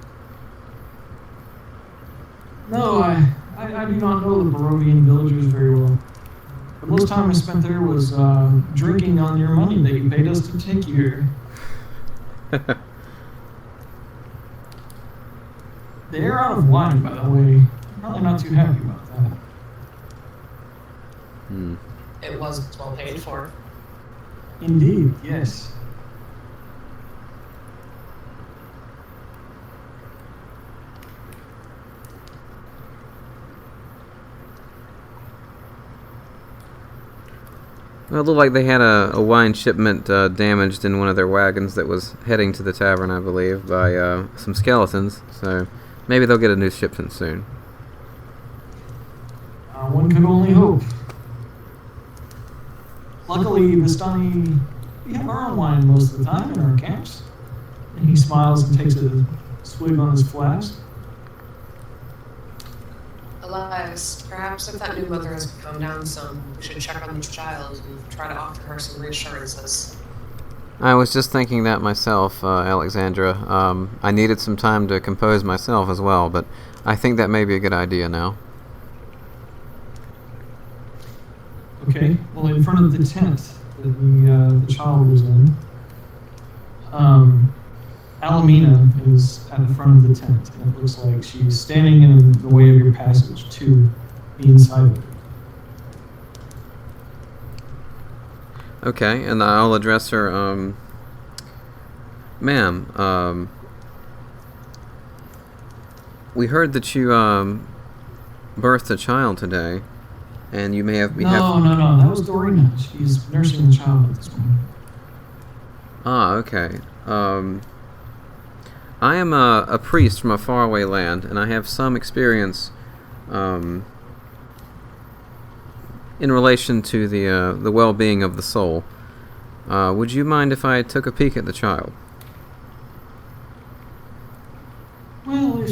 Speaker 3: No, I do not know the Barovian villagers very well. The most time I spent there was drinking on your money that you paid us to take you here. They're out of wine, by the way. Probably not too happy about that.
Speaker 1: It was well paid for.
Speaker 3: Indeed, yes.
Speaker 2: Well, it looked like they had a wine shipment damaged in one of their wagons that was heading to the tavern, I believe, by some skeletons. So maybe they'll get a new shipment soon.
Speaker 3: One could only hope. Luckily, Vistani, we have our own wine most of the time in our camps. And he smiles and takes a swig on his flask.
Speaker 1: Elias, perhaps if that new mother has come down some, we should check on this child and try to offer her some reassurances.
Speaker 2: I was just thinking that myself, Alexandra. I needed some time to compose myself as well, but I think that may be a good idea now.
Speaker 3: Okay, well, in front of the tent that the child was in, Alamina is at the front of the tent, and it looks like she's standing in the way of your passage to the inside of it.
Speaker 2: Okay, and I'll address her, ma'am, we heard that you, birthed a child today, and you may have...
Speaker 3: No, that was Dorina. She's nursing the child at this point.
Speaker 2: Ah, okay. I am a priest from a faraway land, and I have some experience in relation to the well-being of the soul. Would you mind if I took a peek at the child?
Speaker 3: Well,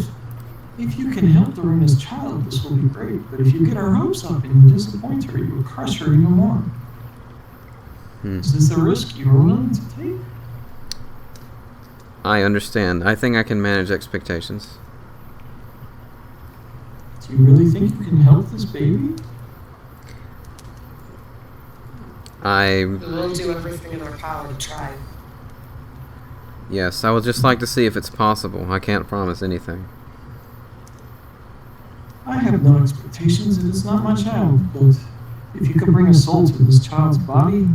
Speaker 3: if you can help Dorina's child, this will be great. But if you get our hopes up and you disappoint her, you will crush her even more. Is this the risk you are willing to take?
Speaker 2: I understand. I think I can manage expectations.
Speaker 3: Do you really think you can help this baby?
Speaker 2: We
Speaker 1: will do everything in our power to try.
Speaker 2: Yes, I would just like to see if it's possible. I can't promise anything.
Speaker 3: I have no expectations. It is not my child, but if you could bring a soul to this child's body,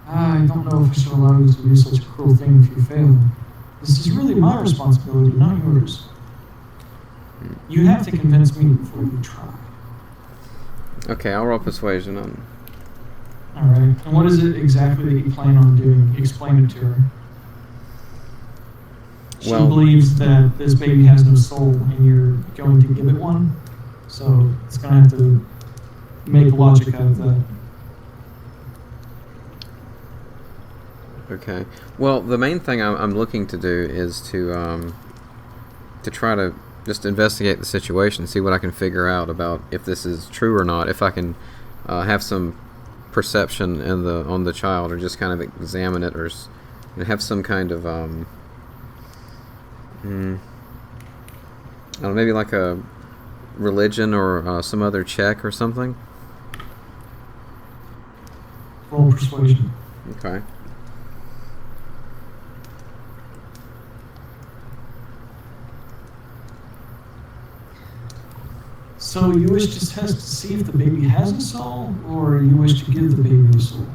Speaker 3: I don't know if I should allow you to do such a cruel thing if you fail. This is really my responsibility, not yours. You have to convince me before you try.
Speaker 2: Okay, I'll roll persuasion on.
Speaker 3: Alright, and what is it exactly that you plan on doing? Explain it to her. She believes that this baby has no soul and you're going to give it one, so it's going to have to make logic out of that.
Speaker 2: Okay. Well, the main thing I'm looking to do is to try to just investigate the situation, see what I can figure out about if this is true or not. If I can have some perception on the child, or just kind of examine it, or have some kind of I don't know, maybe like a religion or some other check or something.
Speaker 3: Roll persuasion.
Speaker 2: Okay.
Speaker 3: So you wish to test to see if the baby has a soul, or you wish to give the baby a soul?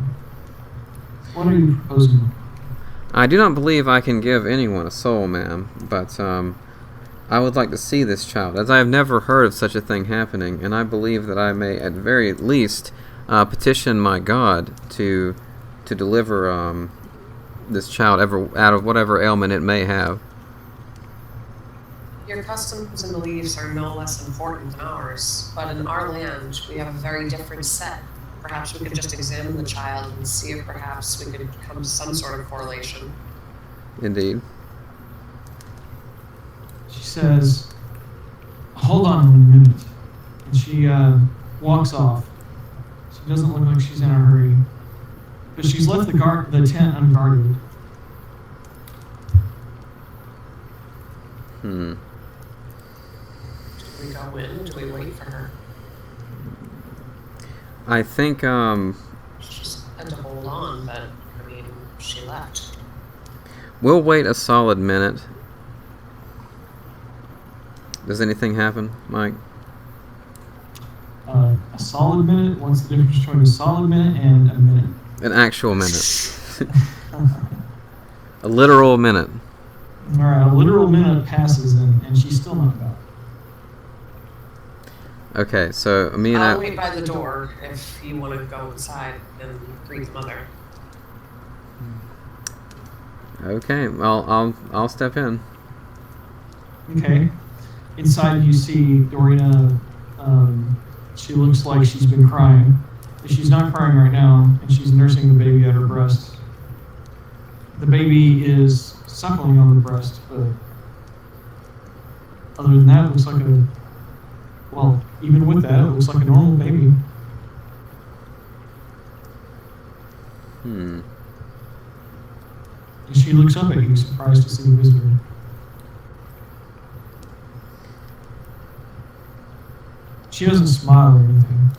Speaker 3: What are you proposing?
Speaker 2: I do not believe I can give anyone a soul, ma'am, but I would like to see this child, as I have never heard of such a thing happening, and I believe that I may, at very least, petition my God to deliver this child out of whatever ailment it may have.
Speaker 1: Your customs and beliefs are no less important than ours, but in our land, we have a very different set. Perhaps we could just examine the child and see if perhaps we could come to some sort of correlation.
Speaker 2: Indeed.
Speaker 3: She says, hold on 1 minute. And she walks off. She doesn't look like she's in a hurry. But she's left the tent unguarded.
Speaker 1: Do we go in? Do we wait for her?
Speaker 2: I think,
Speaker 1: She just had to hold on, but, I mean, she left.
Speaker 2: we'll wait a solid minute. Does anything happen, Mike?
Speaker 3: A solid minute. What's the difference between a solid minute and a minute?
Speaker 2: An actual minute. A literal minute.
Speaker 3: All right, a literal minute passes, and she's still not back.
Speaker 2: Okay, so me and
Speaker 1: I'll wait by the door if you want to go inside and greet the mother.
Speaker 2: Okay, well, I'll step in.
Speaker 3: Okay. Inside, you see Dorina. She looks like she's been crying. But she's not crying right now, and she's nursing the baby at her breast. The baby is suckling on the breast, but other than that, it looks like even with that, it looks like a normal baby. And she looks up at you, surprised to see the visitor. She doesn't smile or anything.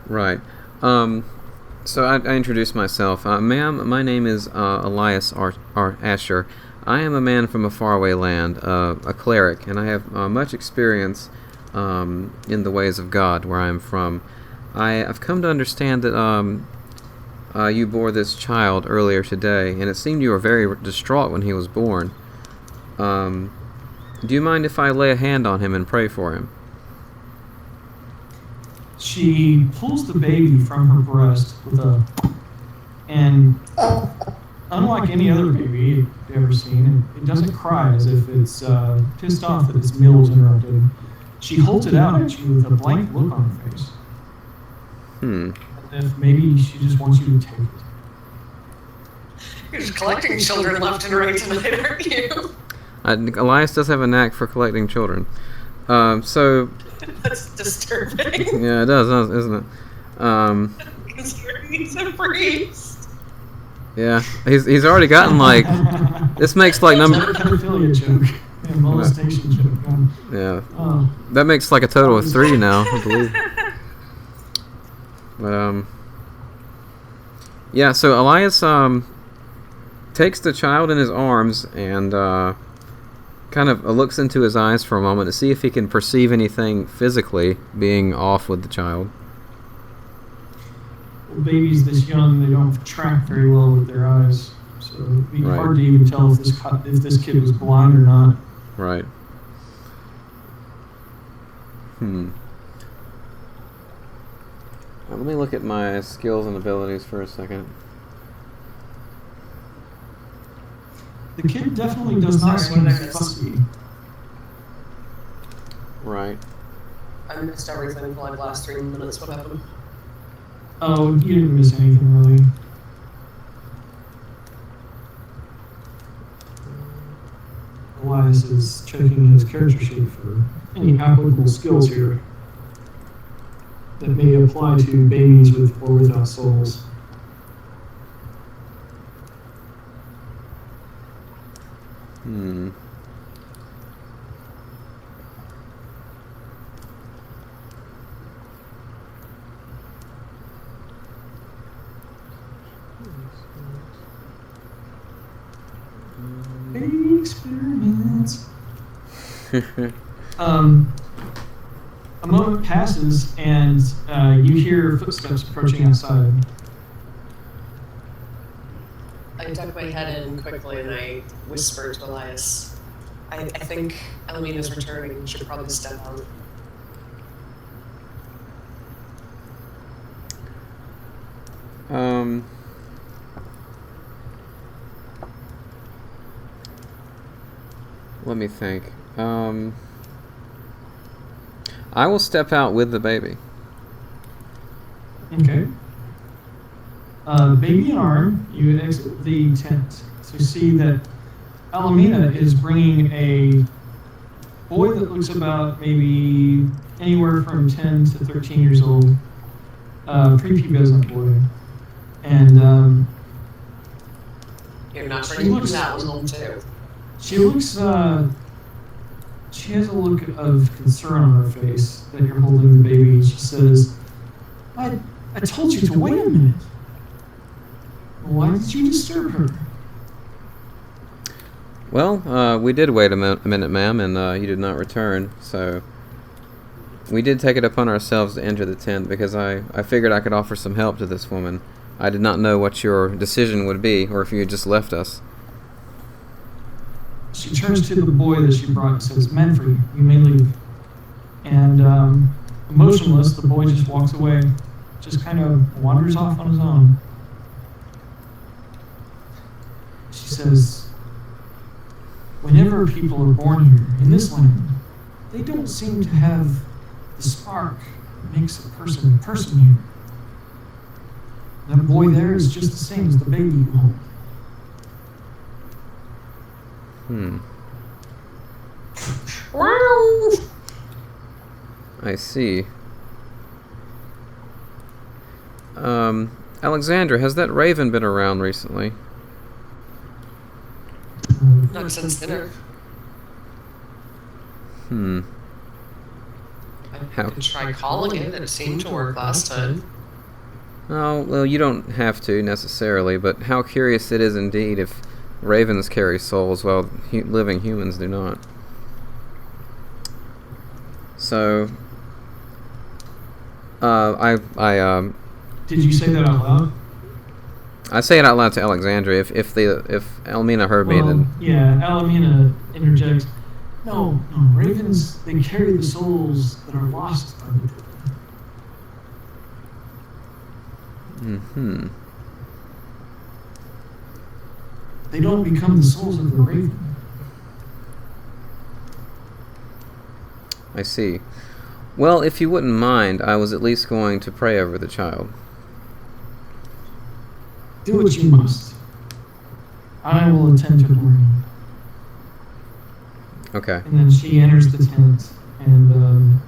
Speaker 2: Right. So I introduced myself. Ma'am, my name is Elias Asher. I am a man from a faraway land, a cleric, and I have much experience in the ways of God where I am from. I've come to understand that you bore this child earlier today, and it seemed you were very distraught when he was born. Do you mind if I lay a hand on him and pray for him?
Speaker 3: She pulls the baby from her breast and unlike any other baby you've ever seen, it doesn't cry as if it's pissed off that its meal was interrupted. She holds it out at you with a blank look on her face. As if maybe she just wants you to take it.
Speaker 1: You're just collecting children left and right tonight, aren't you?
Speaker 2: Elias does have a knack for collecting children. So...
Speaker 1: That's disturbing.
Speaker 2: Yeah, it does, isn't it?
Speaker 1: Considering he's a priest.
Speaker 2: Yeah, he's already gotten like... This makes like number...
Speaker 3: Pedophilia joke. Yeah, molestation joke.
Speaker 2: Yeah. That makes like a total of 3 now, I believe. But, yeah, so Elias, takes the child in his arms and, kind of looks into his eyes for a moment to see if he can perceive anything physically being off with the child.
Speaker 3: Well, babies this young, they don't track very well with their eyes, so it'd be hard to even tell if this kid was blind or not.
Speaker 2: Right. Let me look at my skills and abilities for a second.
Speaker 3: The kid definitely does not seem fussy.
Speaker 2: Right.
Speaker 1: I missed everything for like the last 3 minutes. What happened?
Speaker 3: Oh, you didn't miss anything really. Elias is checking his character sheet for any applicable skills here that may apply to babies with or without souls.
Speaker 2: Hmm.
Speaker 3: Experiments. A moment passes, and you hear footsteps approaching outside.
Speaker 1: I duck my head in quickly and I whisper to Elias, I think Elmina's returning. We should probably step out.
Speaker 2: Let me think. I will step out with the baby.
Speaker 3: Okay. Baby in arm, you exit the tent to see that Alamina is bringing a boy that looks about maybe anywhere from 10 to 13 years old, prepubescent boy. And
Speaker 1: You're not sure you that was home too.
Speaker 3: she looks, she has a look of concern on her face that you're holding the baby. She says, I told you to wait a minute. Why did you disturb her?
Speaker 2: Well, we did wait a minute, ma'am, and you did not return, so we did take it upon ourselves to enter the tent because I figured I could offer some help to this woman. I did not know what your decision would be, or if you had just left us.
Speaker 3: She turns to the boy that she brought and says, Manfred, you may leave. And emotionless, the boy just walks away, just kind of wanders off on his own. She says, whenever people are born here, in this land, they don't seem to have the spark that makes a person here. That boy there is just the same as the baby you hold.
Speaker 1: Wow.
Speaker 2: I see. Alexandra, has that raven been around recently?
Speaker 1: Not since dinner. I could try calling it. It seemed to work last time.
Speaker 2: Oh, well, you don't have to, necessarily, but how curious it is indeed if ravens carry souls while living humans do not. So,
Speaker 3: Did you say that out loud?
Speaker 2: I say it out loud to Alexandra. If Elmina heard me, then...
Speaker 3: Yeah, Alamina interjects. No, ravens, they carry the souls that are lost by the dead. They don't become the souls of the raven.
Speaker 2: I see. Well, if you wouldn't mind, I was at least going to pray over the child.
Speaker 3: Do what you must. I will attend to Maureen.
Speaker 2: Okay.
Speaker 3: And then she enters the tent, and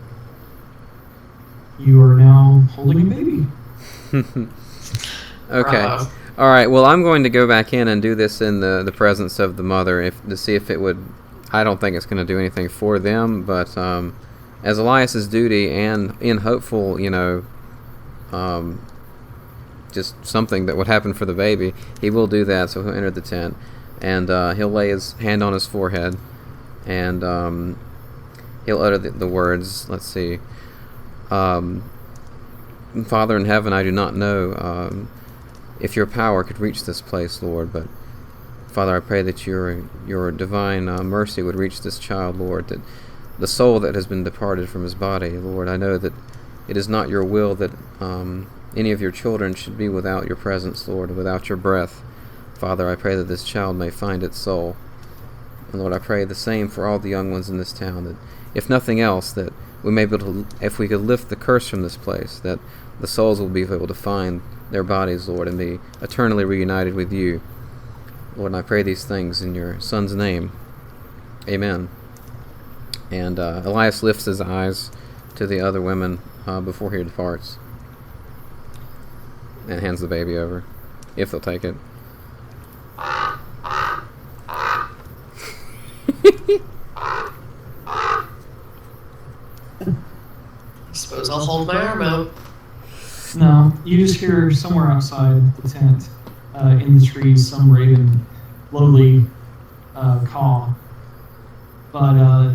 Speaker 3: you are now holding a baby.
Speaker 2: Okay.
Speaker 1: Bravo.
Speaker 2: All right. Well, I'm going to go back in and do this in the presence of the mother, to see if it would. I don't think it's going to do anything for them, but as Elias's duty and in hopeful, just something that would happen for the baby, he will do that. So he'll enter the tent, and he'll lay his hand on his forehead, and he'll utter the words. Let's see. Father in heaven, I do not know if your power could reach this place, Lord, but Father, I pray that your divine mercy would reach this child, Lord, that the soul that has been departed from his body, Lord, I know that it is not your will that any of your children should be without your presence, Lord, without your breath. Father, I pray that this child may find its soul. And Lord, I pray the same for all the young ones in this town, that if nothing else, that we may be able to, if we could lift the curse from this place, that the souls will be able to find their bodies, Lord, and be eternally reunited with you. Lord, and I pray these things in your Son's name. Amen. And Elias lifts his eyes to the other women before he departs. And hands the baby over. If they'll take it.
Speaker 1: I suppose I'll hold my arm out.
Speaker 3: No, you just hear somewhere outside the tent, in the trees, some raven lowly caw. But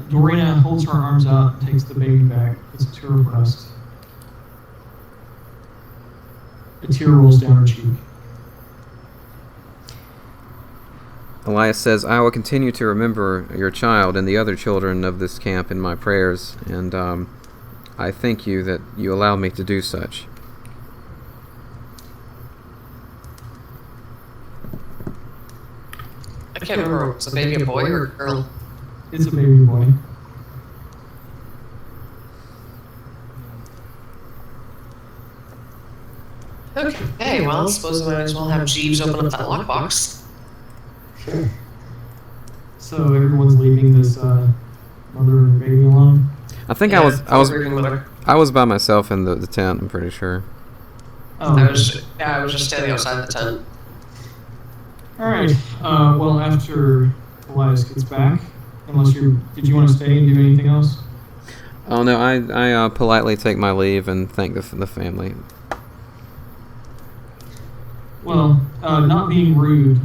Speaker 3: Dorina holds her arms out and takes the baby back, puts it to her breast. A tear rolls down her cheek.
Speaker 2: Elias says, I will continue to remember your child and the other children of this camp in my prayers, and I thank you that you allowed me to do such.
Speaker 1: I can't remember, was the baby a boy or a girl?
Speaker 3: It's a baby boy.
Speaker 1: Okay, well, I suppose I might as well have Jeeves open up that lockbox.
Speaker 4: Sure.
Speaker 3: So everyone's leaving this mother and baby alone.
Speaker 2: I think
Speaker 1: Yeah,
Speaker 2: I
Speaker 1: mother.
Speaker 2: was by myself in the tent, I'm pretty sure.
Speaker 3: Oh,
Speaker 1: I was just standing outside the tent.
Speaker 3: all right. Well, after Elias gets back, did you want to stay and do anything else?
Speaker 2: Oh no, I politely take my leave and thank the family.
Speaker 3: Well, not being rude,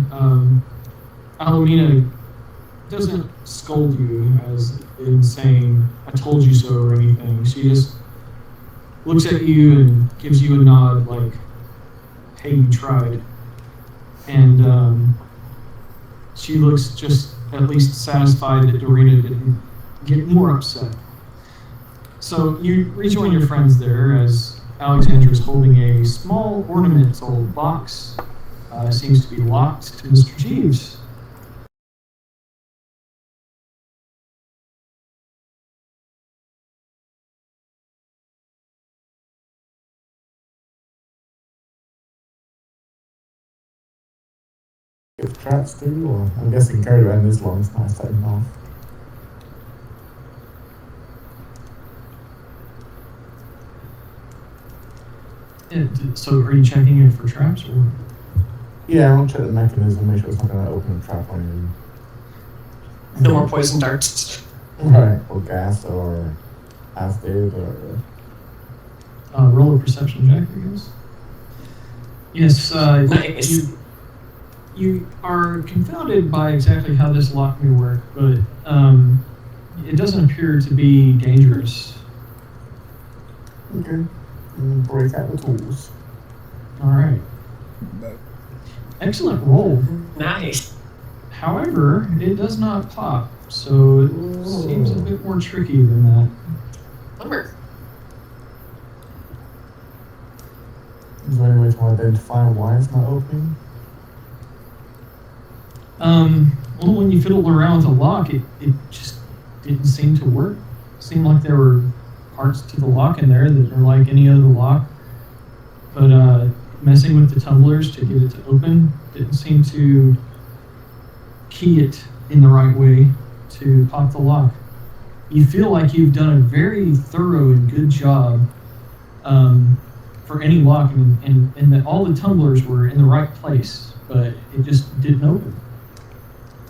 Speaker 3: Alomina doesn't scold you as in saying, I told you so or anything. She just looks at you and gives you a nod like, hey, you tried. And she looks just at least satisfied that Dorina didn't get more upset. So you rejoin your friends there as Alexandra is holding a small ornamental box. Seems to be locked to Mr. Jeeves.
Speaker 4: If traps too, or I'm guessing carried around this long, it's nice taking off.
Speaker 3: So are you checking it for traps or?
Speaker 4: Yeah, I'll check the mechanism, make sure it's not going to open a trap on you.
Speaker 1: No more poison darts.
Speaker 4: Right, or gas, or acid, or...
Speaker 3: Roll a perception check, I guess. Yes,
Speaker 1: Nice.
Speaker 3: you are confounded by exactly how this lock may work, but it doesn't appear to be dangerous.
Speaker 4: Okay. Break out the tools.
Speaker 3: All right. Excellent roll.
Speaker 1: Nice.
Speaker 3: However, it does not pop, so it seems a bit more tricky than that.
Speaker 1: Bummer.
Speaker 4: Is there any way to identify why it's not opening?
Speaker 3: Well, when you fiddled around with the lock, it just didn't seem to work. It seemed like there were parts to the lock in there that are like any other lock. But messing with the tumblers to get it to open didn't seem to key it in the right way to pop the lock. You feel like you've done a very thorough and good job for any lock, and that all the tumblers were in the right place, but it just didn't open.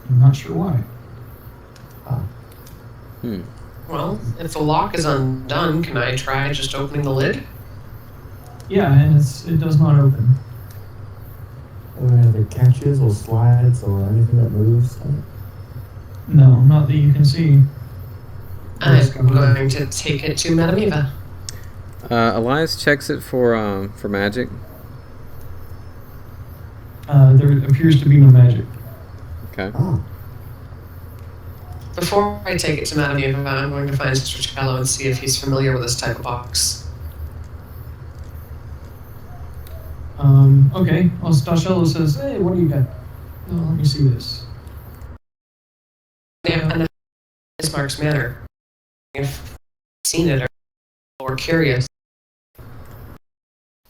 Speaker 3: I'm not sure why.
Speaker 1: Well, if the lock is undone, can I try just opening the lid?
Speaker 3: Yeah, and it does not open.
Speaker 4: Are there any other catches or slides or anything that moves?
Speaker 3: No, not that you can see.
Speaker 1: I'm going to take it to Madam Eva.
Speaker 2: Elias checks it for magic.
Speaker 3: There appears to be no magic.
Speaker 2: Okay.
Speaker 4: Oh.
Speaker 1: Before I take it to Madam Eva, I'm going to find Strichello and see if he's familiar with this type of box.
Speaker 3: Okay. Well, Strichello says, hey, what do you got? Oh, let me see this.
Speaker 1: Yeah, and Bismarck's manner. If you've seen it or curious.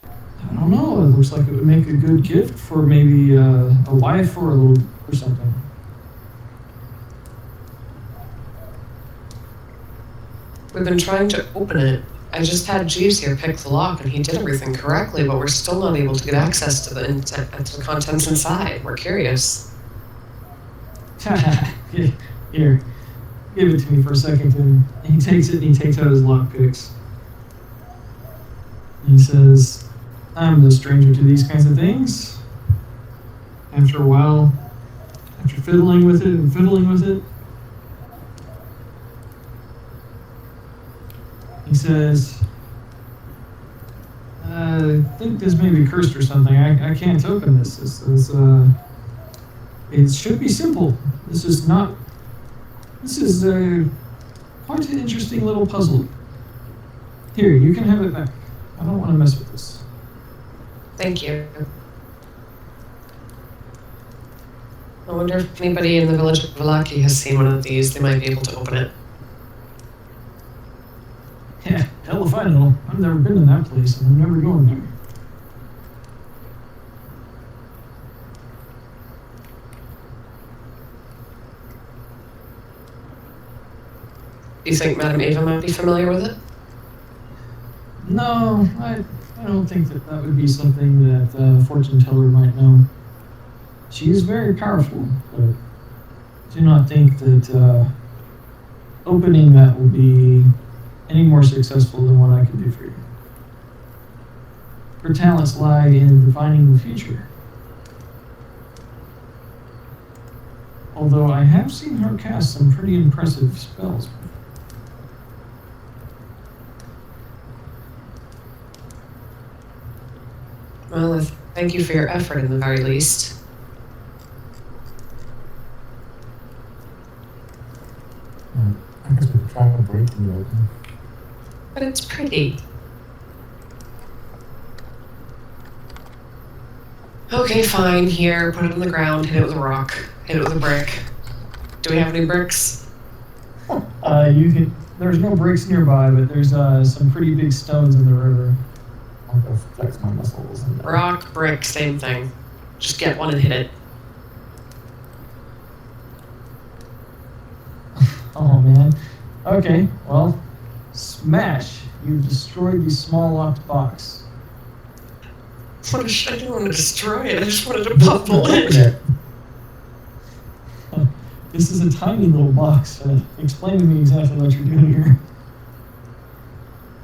Speaker 3: I don't know. It looks like it would make a good gift for maybe a wife or something.
Speaker 1: We've been trying to open it. I just had Jeeves here pick the lock, and he did everything correctly, but we're still not able to get access to the contents inside. We're curious.
Speaker 3: Here, give it to me for a second. And he takes it and he takes out his lock picks. He says, I'm no stranger to these kinds of things. After a while, after fiddling with it, he says, I think this may be cursed or something. I can't open this. It should be simple. This is quite an interesting little puzzle. Here, you can have it back. I don't want to mess with this.
Speaker 1: Thank you. I wonder if anybody in the village of Valaki has seen one of these. They might be able to open it.
Speaker 3: Yeah, hell if I know. I've never been in that place, and I'm never going there.
Speaker 1: Do you think Madam Eva might be familiar with it?
Speaker 3: No, I don't think that would be something that a fortune teller might know. She is very powerful, but I do not think that opening that will be any more successful than what I can do for you. Her talents lie in divining the future. Although I have seen her cast some pretty impressive spells.
Speaker 1: Well, thank you for your effort in the very least.
Speaker 4: I guess we could try to break the open.
Speaker 1: But it's pretty. Okay, fine. Here, put it on the ground, hit it with a rock, hit it with a brick. Do we have any bricks?
Speaker 3: There's no bricks nearby, but there's some pretty big stones in the river.
Speaker 4: I'll go flex my muscles. And
Speaker 1: Rock, brick, same thing. Just get one and hit it.
Speaker 3: Oh man. Okay, well, smash. You've destroyed the small locked box.
Speaker 1: I didn't want to destroy it, I just wanted to puzzle it.
Speaker 3: This is a tiny little box. Explain to me exactly what you're doing here.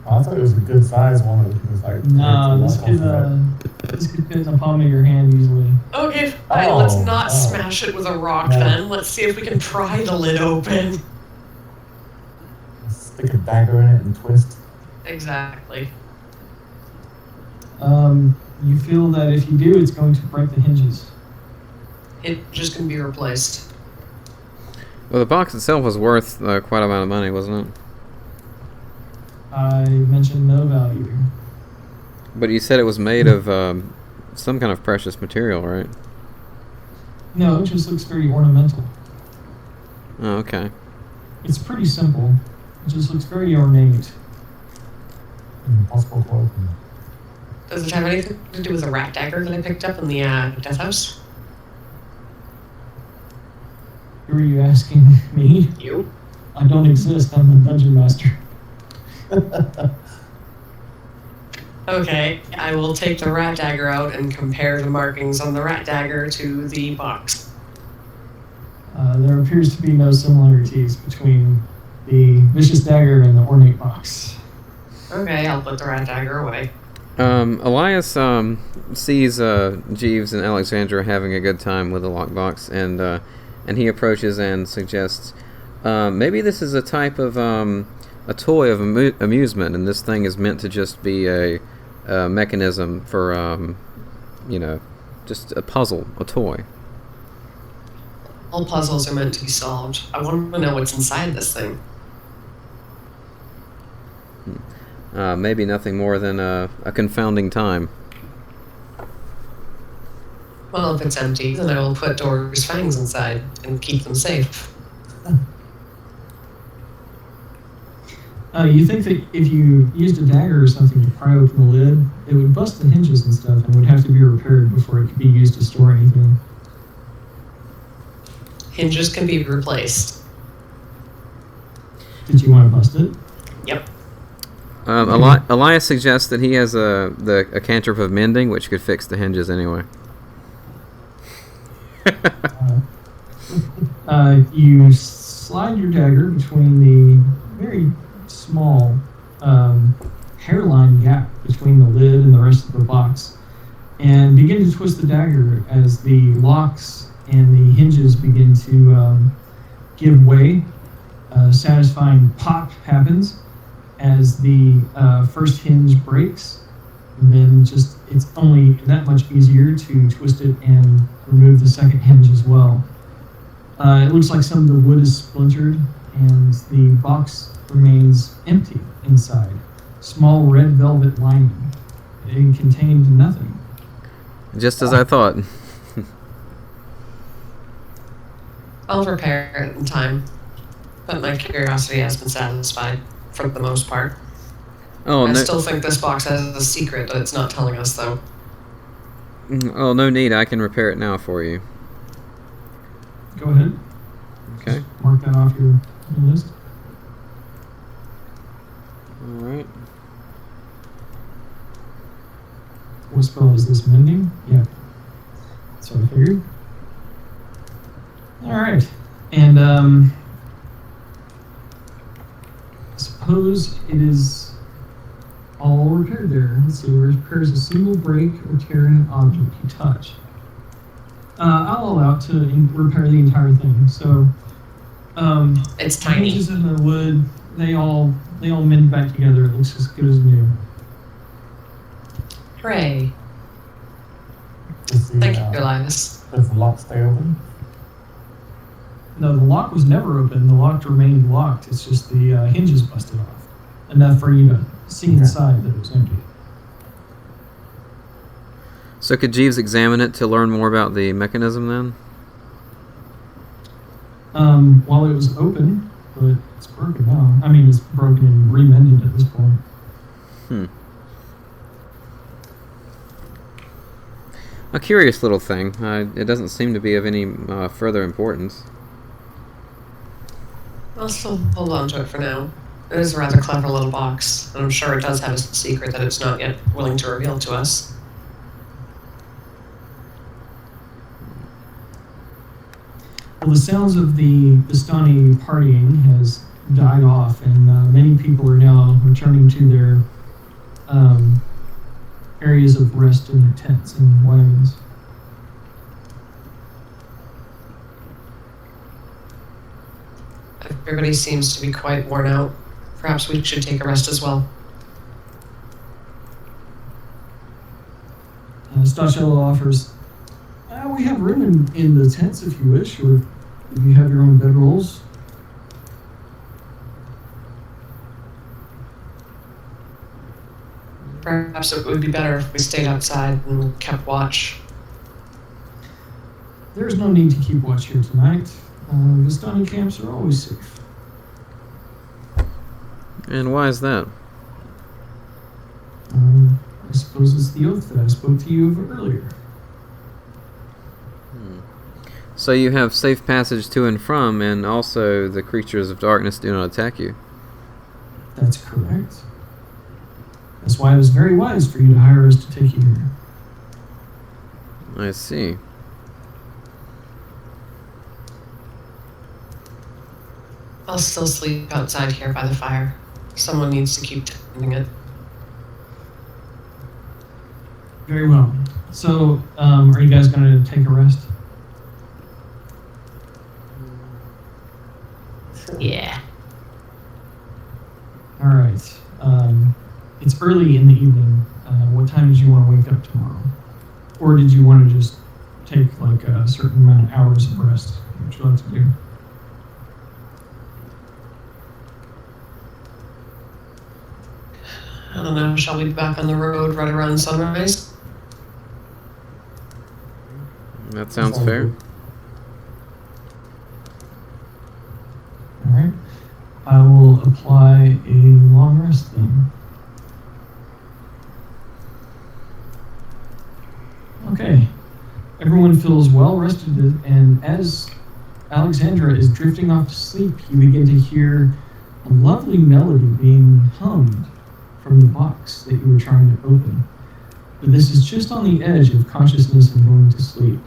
Speaker 4: I thought it was a good size one. It was like
Speaker 3: No, this could fit in the palm of your hand easily.
Speaker 1: Okay, fine, let's not smash it with a rock then. Let's see if we can pry the lid open.
Speaker 4: Stick a dagger in it and twist.
Speaker 1: Exactly.
Speaker 3: You feel that if you do, it's going to break the hinges.
Speaker 1: It just can be replaced.
Speaker 2: Well, the box itself was worth quite a amount of money, wasn't it?
Speaker 3: I mentioned no value.
Speaker 2: But you said it was made of some kind of precious material, right?
Speaker 3: No, it just looks very ornamental.
Speaker 2: Oh, okay.
Speaker 3: It's pretty simple. It just looks very ornate.
Speaker 4: Impossible to open.
Speaker 1: Does it have anything to do with a rat dagger that I picked up in the death house?
Speaker 3: Who are you asking? Me?
Speaker 1: You?
Speaker 3: I don't exist. I'm the dungeon master.
Speaker 1: Okay, I will take the rat dagger out and compare the markings on the rat dagger to the box.
Speaker 3: There appears to be no similarities between the vicious dagger and the ornate box.
Speaker 1: Okay, I'll put the rat dagger away.
Speaker 2: Elias sees Jeeves and Alexandra having a good time with the lockbox, and he approaches and suggests, maybe this is a type of a toy of amusement, and this thing is meant to just be a mechanism for, just a puzzle, a toy.
Speaker 1: All puzzles are meant to be solved. I want to know what's inside this thing.
Speaker 2: Maybe nothing more than a confounding time.
Speaker 1: Well, if it's empty, then I will put Dory's fangs inside and keep them safe.
Speaker 3: You think that if you used a dagger or something to pry open the lid, it would bust the hinges and stuff and would have to be repaired before it could be used to store anything.
Speaker 1: Hinges can be replaced.
Speaker 3: Did you want to bust it?
Speaker 1: Yep.
Speaker 2: Elias suggests that he has a cantrip of mending, which could fix the hinges anyway.
Speaker 3: You slide your dagger between the very small hairline gap between the lid and the rest of the box, and begin to twist the dagger as the locks and the hinges begin to give way. Satisfying pop happens as the first hinge breaks, and then it's only that much easier to twist it and remove the second hinge as well. It looks like some of the wood is splintered, and the box remains empty inside. Small red velvet lining. It contained nothing.
Speaker 2: Just as I thought.
Speaker 1: I'll repair it in time. But my curiosity has been satisfied, for the most part.
Speaker 2: Oh,
Speaker 1: I
Speaker 2: no.
Speaker 1: still think this box has a secret that it's not telling us, though.
Speaker 2: Oh, no need. I can repair it now for you.
Speaker 3: Go ahead.
Speaker 2: Okay.
Speaker 3: Just mark that off your list.
Speaker 2: All right.
Speaker 3: What spell is this? Mending? Yeah. That's what I figured. Alright. And, I suppose it is all repaired there. Let's see. Repairs a single break or tear in an object you touch. I'll allow it to repair the entire thing. So,
Speaker 1: It's
Speaker 3: the
Speaker 1: tiny.
Speaker 3: hinges in the wood, they all mend back together. It looks as good as new.
Speaker 1: Hooray.
Speaker 4: Does the,
Speaker 1: Thank you, Elias.
Speaker 4: Does the lock stay open?
Speaker 3: No, the lock was never open. The lock remained locked. It's just the hinges busted off. Enough for you to see inside that it was empty.
Speaker 2: So could Jeeves examine it to learn more about the mechanism then?
Speaker 3: While it was open, but it's broken now. I mean, it's broken and remended at this point.
Speaker 2: A curious little thing. It doesn't seem to be of any further importance.
Speaker 1: I'll still hold on to it for now. It is a rather clever little box, and I'm sure it does have a secret that it's not yet willing to reveal to us.
Speaker 3: Well, the sounds of the Bastani partying has died off, and many people are now returning to their areas of rest in their tents and wagons.
Speaker 1: Everybody seems to be quite worn out. Perhaps we should take a rest as well.
Speaker 3: Stacello offers, we have room in the tents if you wish, or if you have your own bedrolls.
Speaker 1: Perhaps it would be better if we stayed outside and kept watch.
Speaker 3: There's no need to keep watch here tonight. Vistani camps are always safe.
Speaker 2: And why is that?
Speaker 3: I suppose it's the oath that I spoke to you of earlier.
Speaker 2: So you have safe passage to and from, and also the creatures of darkness do not attack you.
Speaker 3: That's correct. That's why it was very wise for you to hire us to take you here.
Speaker 2: I see.
Speaker 1: I'll still sleep outside here by the fire. Someone needs to keep tending it.
Speaker 3: Very well. So, are you guys going to take a rest?
Speaker 1: Yeah.
Speaker 3: All right. It's early in the evening. What time did you want to wake up tomorrow? Or did you want to just take like a certain amount of hours of rest? What would you like to do?
Speaker 1: I don't know. Shall we be back on the road right around sunrise?
Speaker 2: That sounds fair.
Speaker 4: good.
Speaker 3: All right. I will apply a long rest then. Okay. Everyone feels well rested, and as Alexandra is drifting off to sleep, you begin to hear a lovely melody being hummed from the box that you were trying to open. But this is just on the edge of consciousness and going to sleep.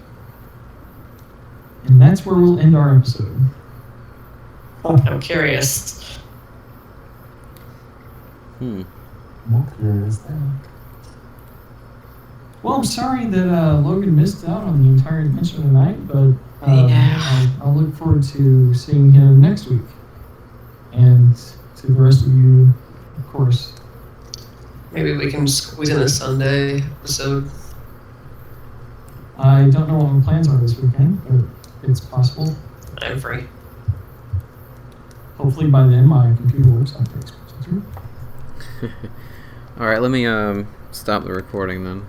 Speaker 3: And that's where we'll end our episode.
Speaker 1: I'm curious.
Speaker 4: More curious then.
Speaker 3: Well, I'm sorry that Logan missed out on the entire adventure tonight, but
Speaker 1: Yeah.
Speaker 3: I'll look forward to seeing him next week. And to the rest of you, of course.
Speaker 1: Maybe we can squeeze in a Sunday episode.
Speaker 3: I don't know what my plans are this weekend, but it's possible.
Speaker 1: I'm free.
Speaker 3: Hopefully by then my computer works on Xbox.
Speaker 2: Alright, let me stop the recording then.